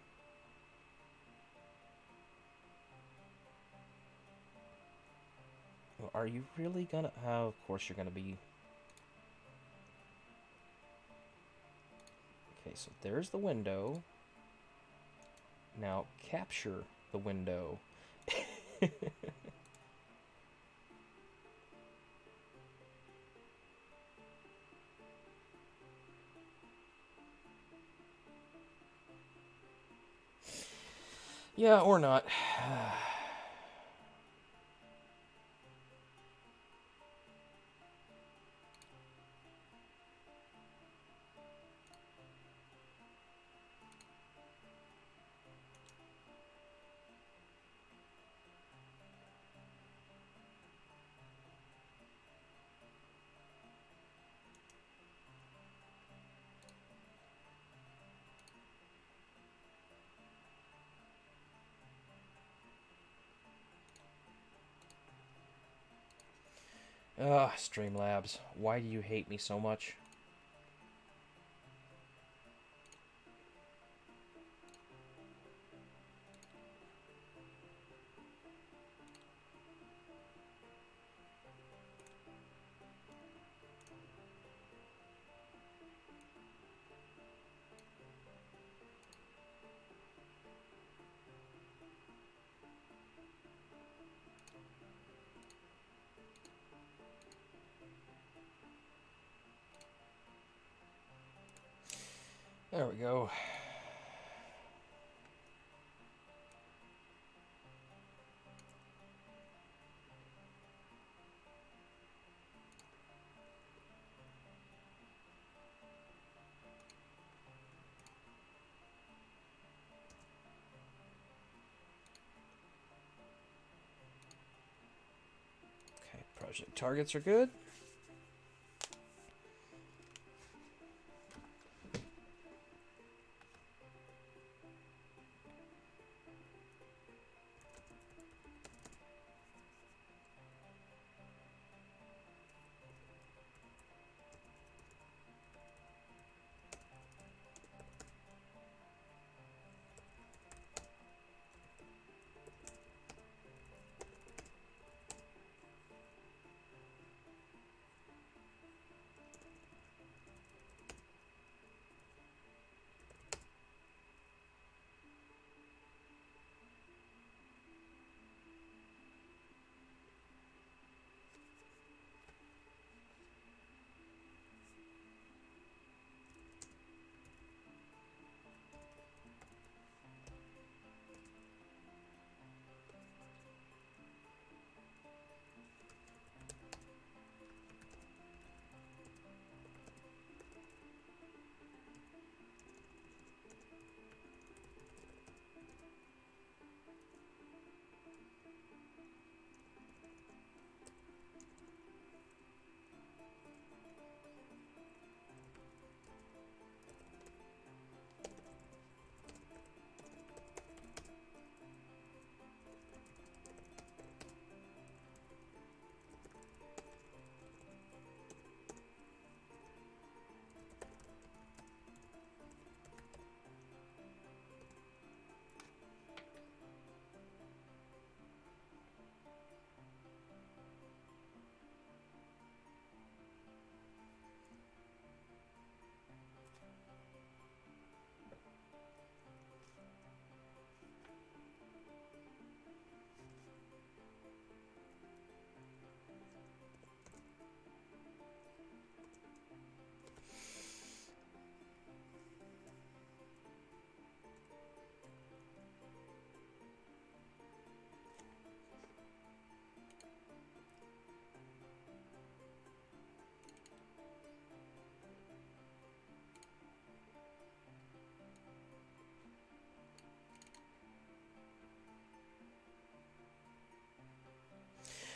are you really gonna... Oh, of course you're gonna be... Okay, so there's the window. Now capture the window. Yeah, or not. Streamlabs. Why do you hate me so much? There we go. Okay, project targets are good.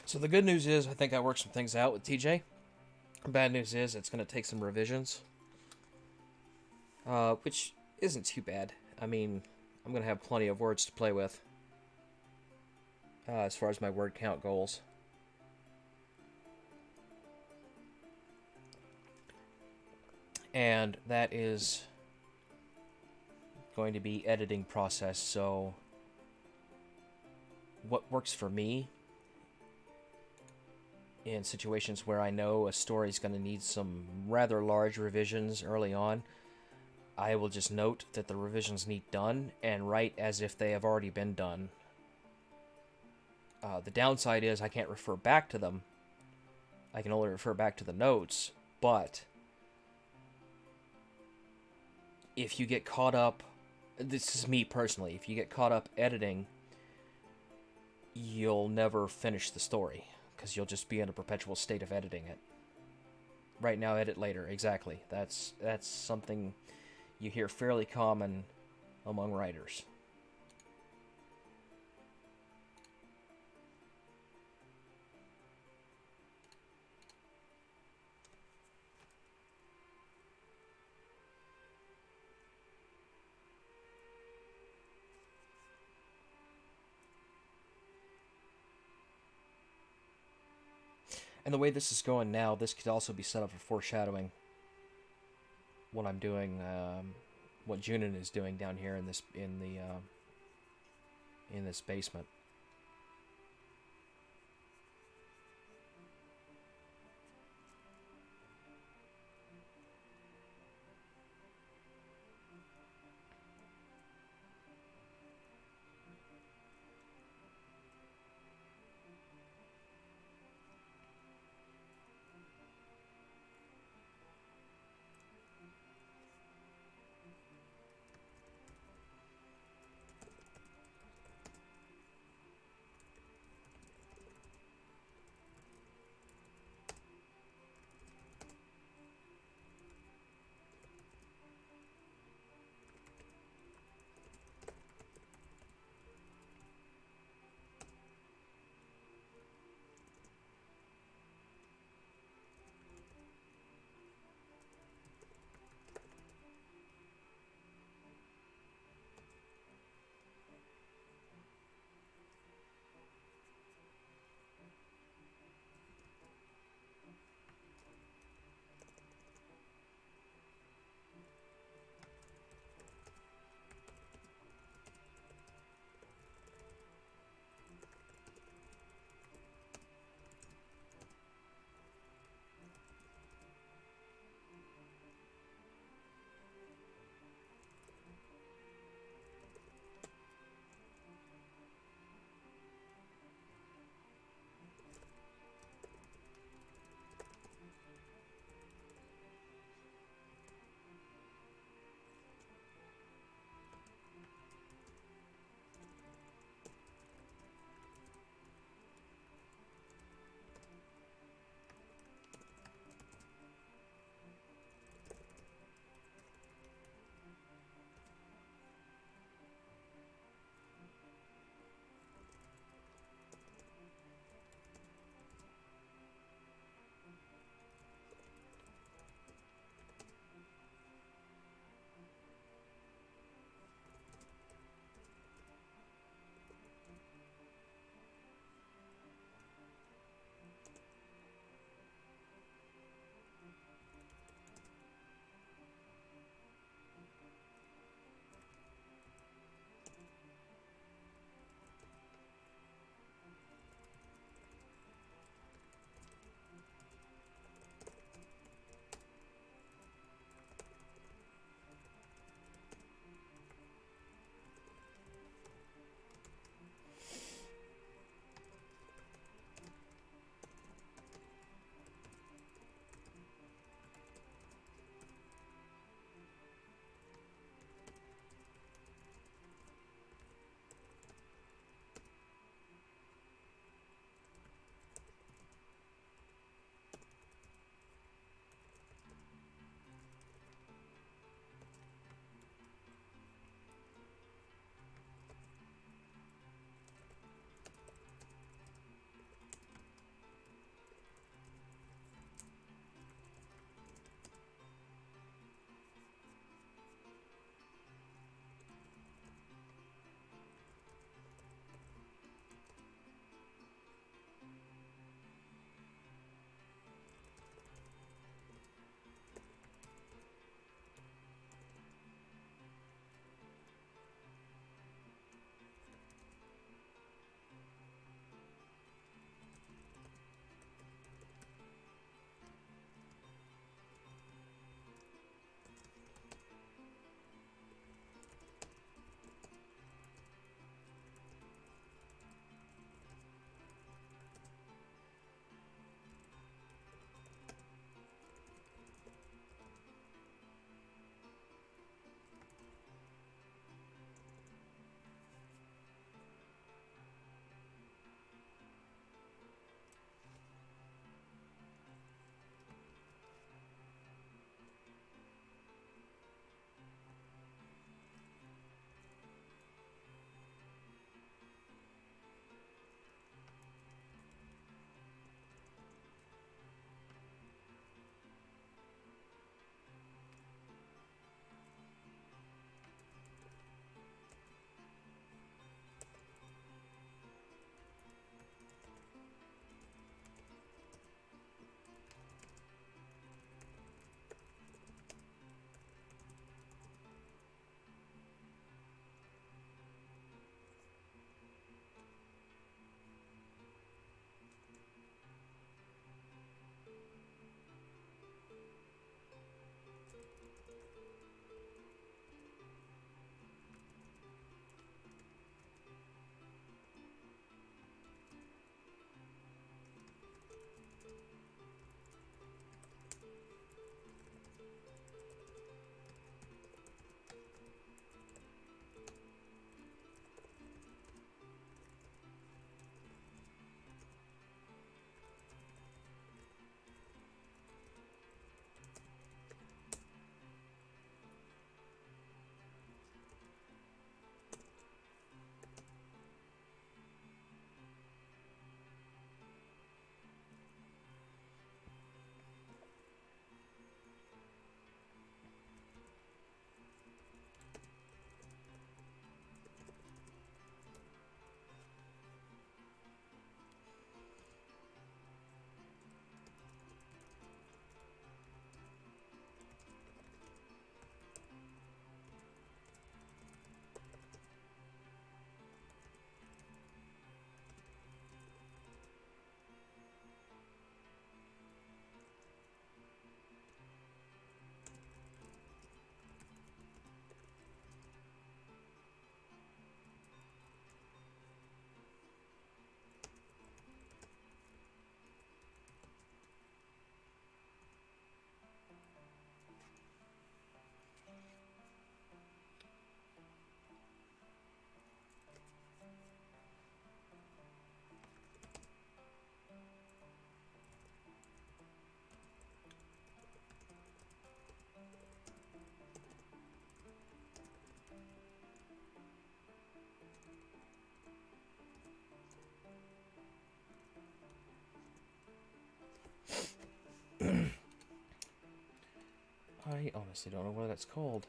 So the good news is I think I worked some things out with TJ. The bad news is it's going to take some revisions, which isn't too bad. I mean, I'm going to have plenty of words to play with as far as my word count goals. And that is going to be editing process, so what works for me in situations where I know a story's going to need some rather large revisions early on, I will just note that the revisions need done and write as if they have already been done. The downside is I can't refer back to them. I can only refer back to the notes, but if you get caught up, this is me personally, if you get caught up editing, you'll never finish the story, because you'll just be in a perpetual state of editing it. Right now, edit later, exactly. That's something you hear fairly common among writers. And the way this is going now, this could also be set up for foreshadowing what I'm doing, what Junin is doing down here in this basement. I honestly don't know what that's called.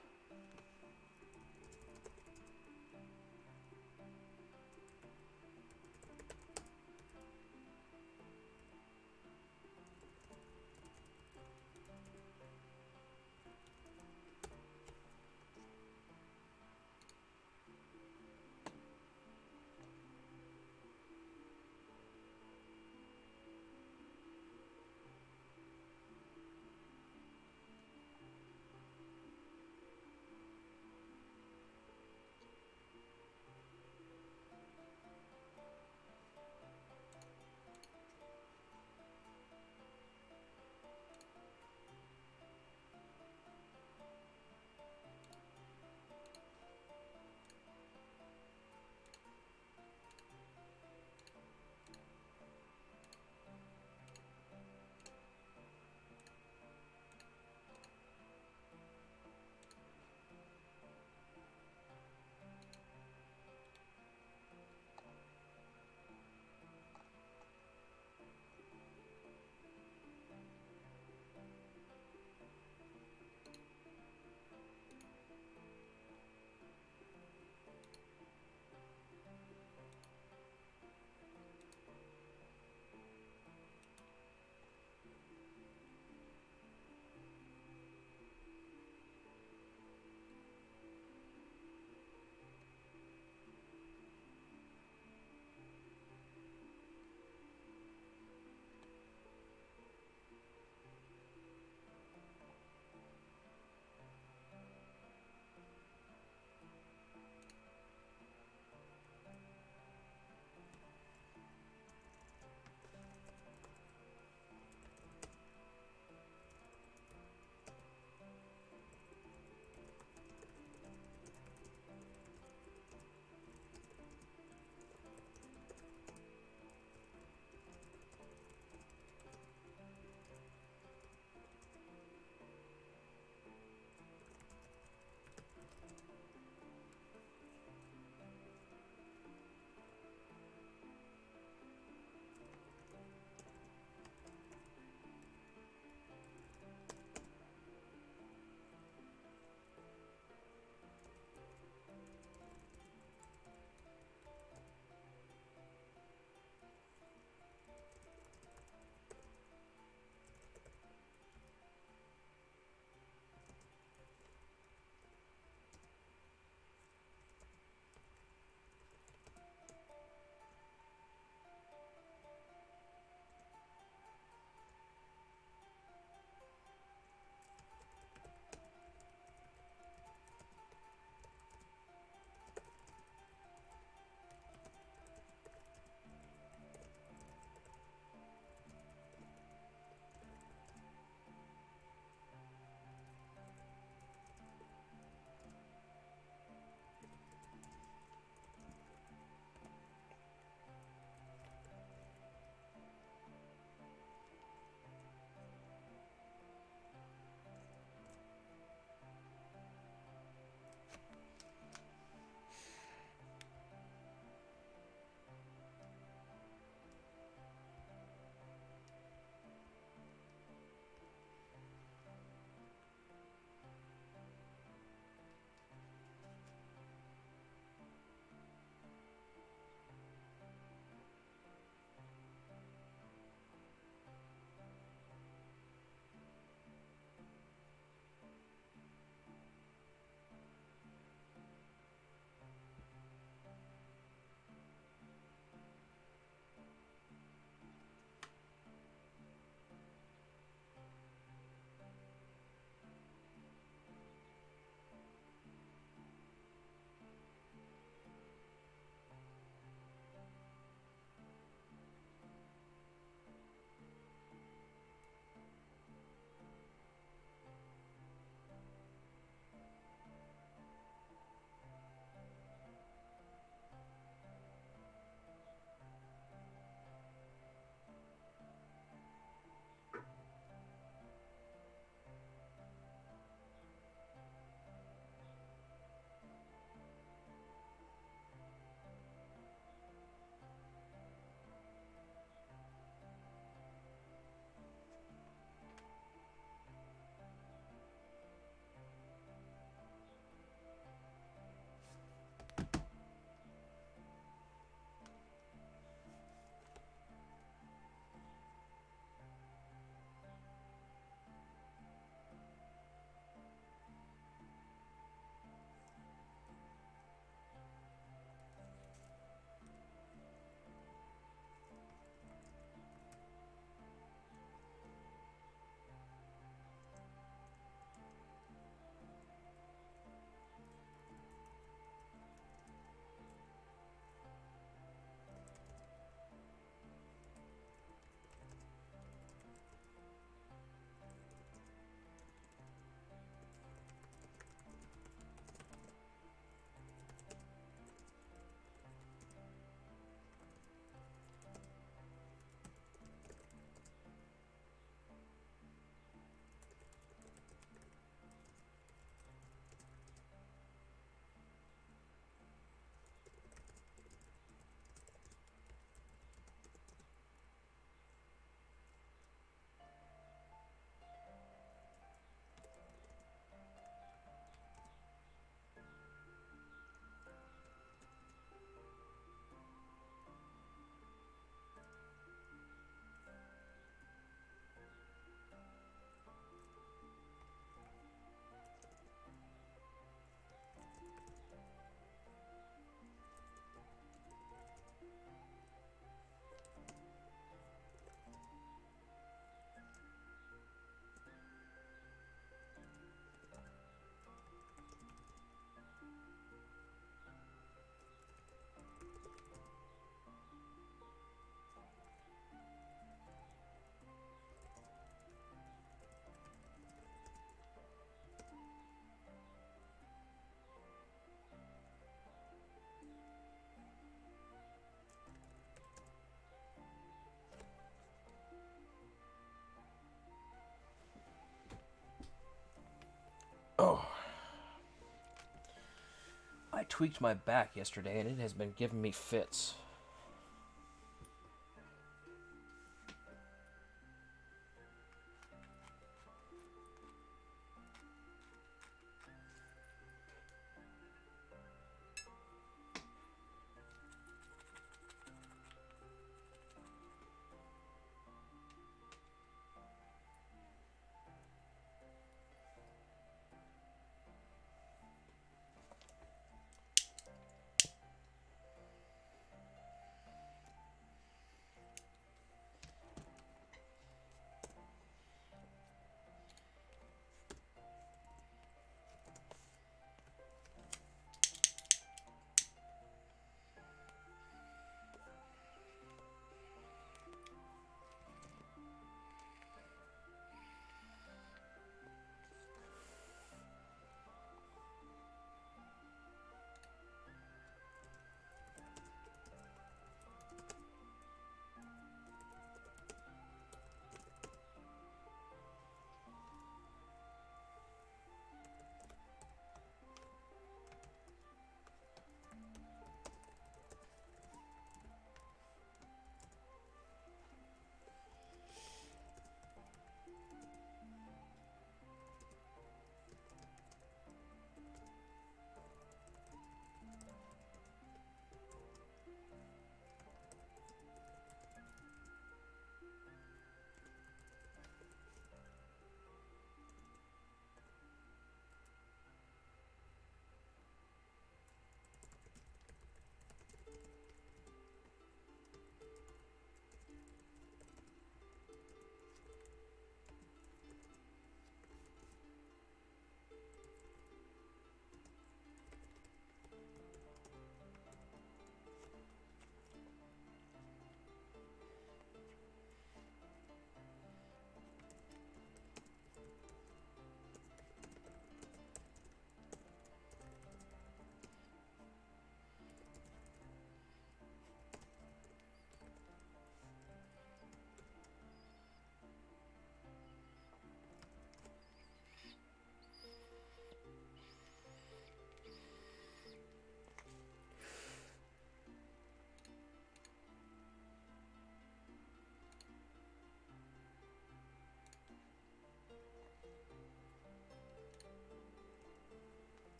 I tweaked my back yesterday, and it has been giving me fits.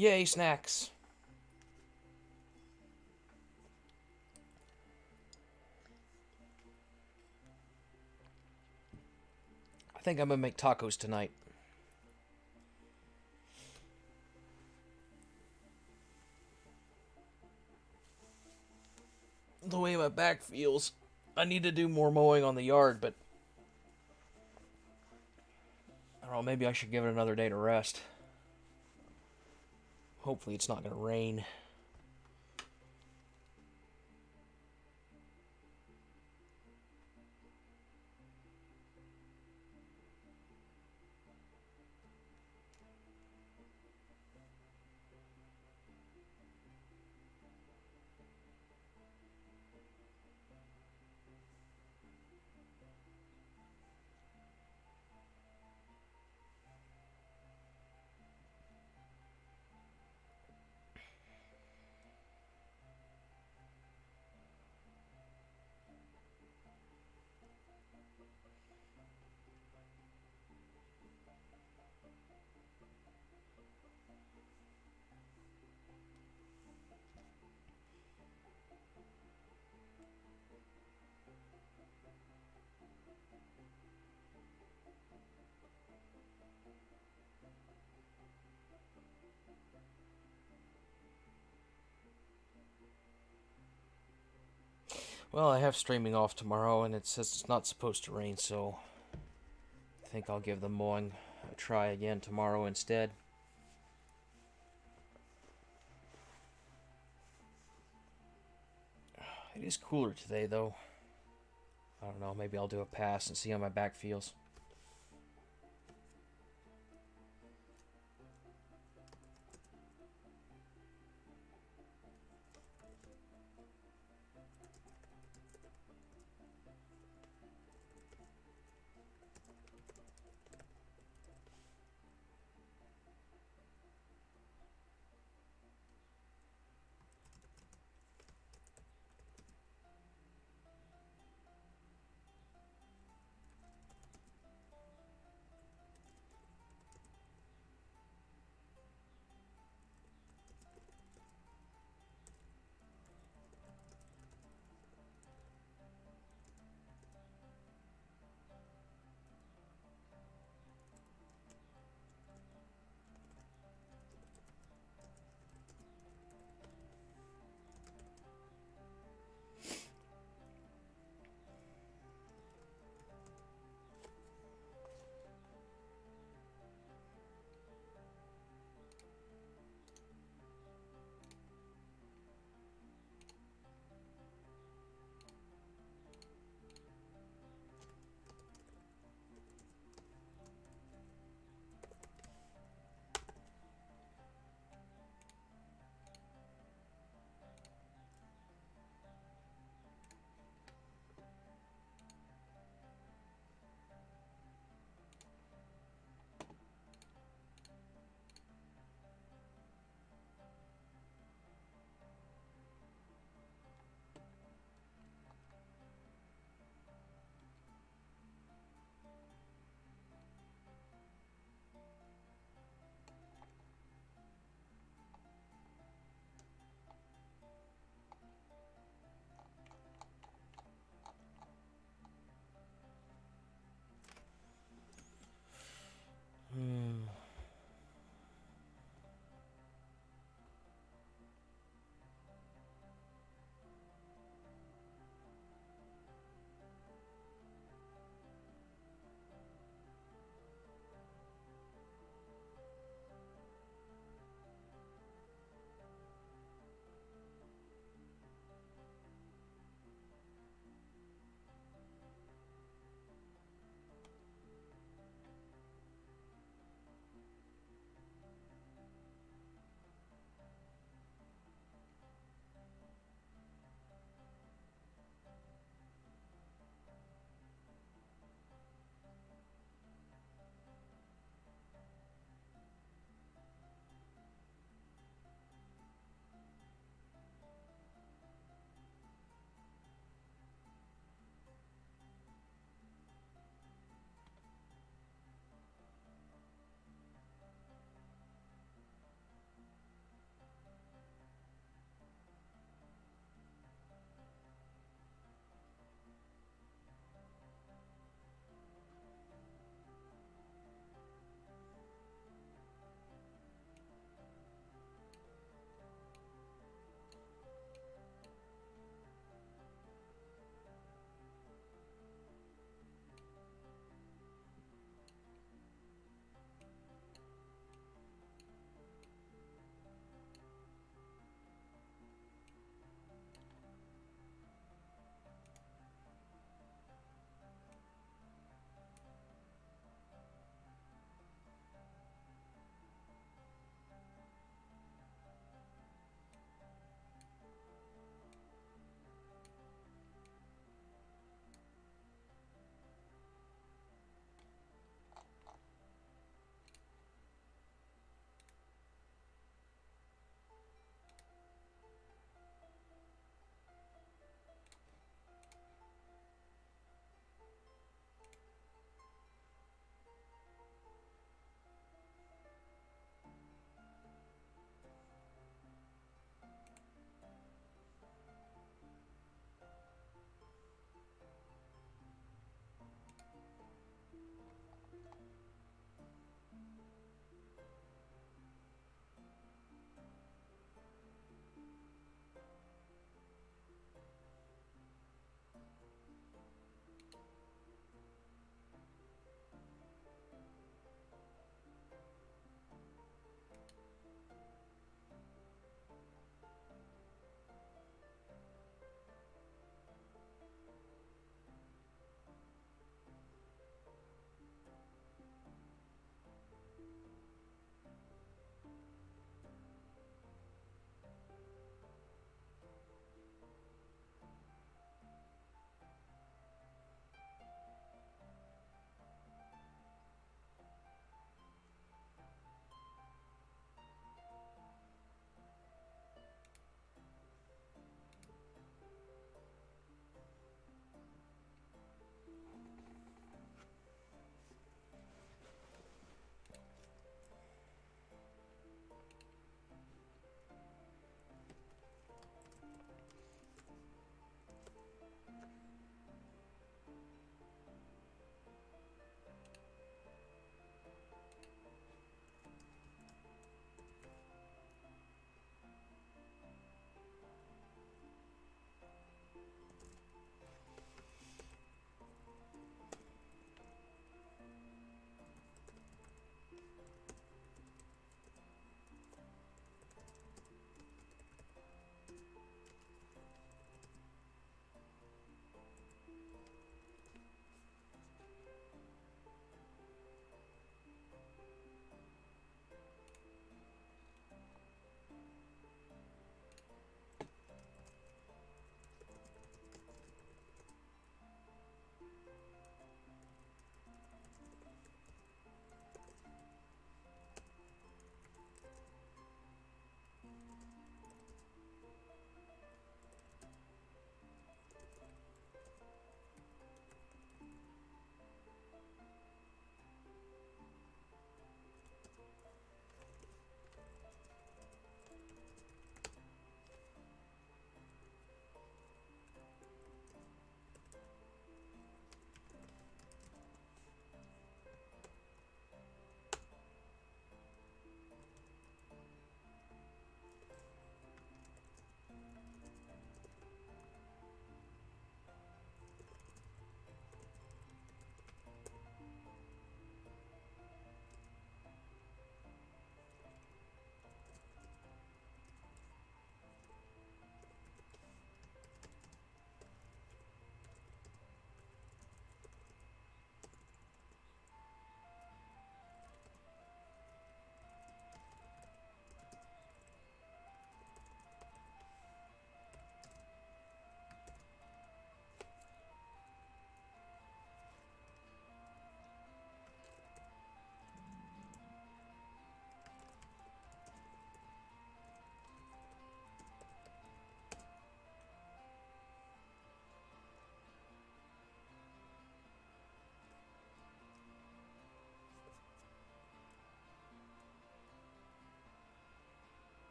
Yay, snacks! I think I'm gonna make tacos tonight. The way my back feels, I need to do more mowing on the yard, but I don't know, maybe I should give it another day to rest. Hopefully it's not gonna rain. Well, I have streaming off tomorrow, and it says it's not supposed to rain, so I think I'll give the mowing a try again tomorrow instead. It is cooler today, though. I don't know, maybe I'll do a pass and see how my back feels.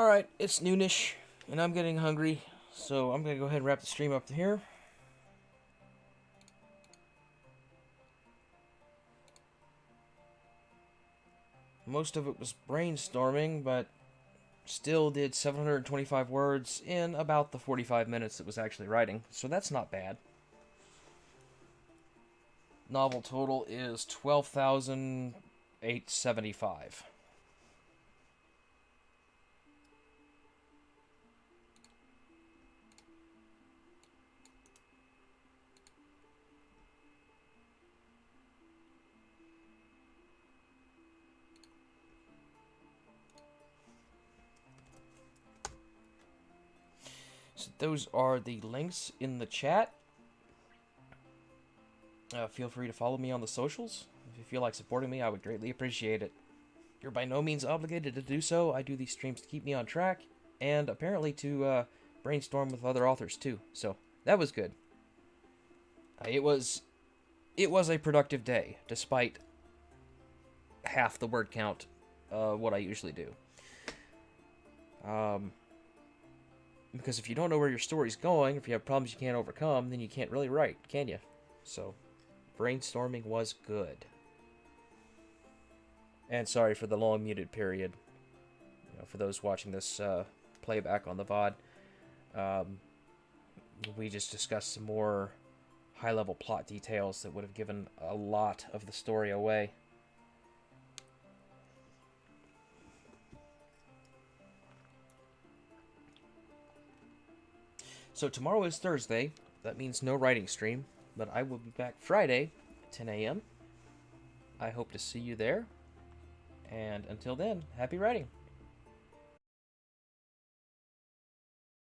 Alright, it's noonish, and I'm getting hungry, so I'm going to go ahead and wrap the stream up here. Most of it was brainstorming, but still did 725 words in about the 45 minutes it was actually writing, so that's not bad. Novel total is 12,875. So those are the links in the chat. Feel free to follow me on the socials. If you feel like supporting me, I would greatly appreciate it. You're by no means obligated to do so. I do these streams to keep me on track, and apparently to brainstorm with other authors too. So that was good. It was a productive day, despite half the word count what I usually do. Because if you don't know where your story's going, if you have problems you can't overcome, then you can't really write, can you? So, brainstorming was good. And sorry for the long muted period. You know, for those watching this playback on the VOD, we just discussed some more high-level plot details that would have given a lot of the story away. So tomorrow is Thursday. That means no writing stream, but I will be back Friday, 10 a.m. I hope to see you there. And until then, happy writing.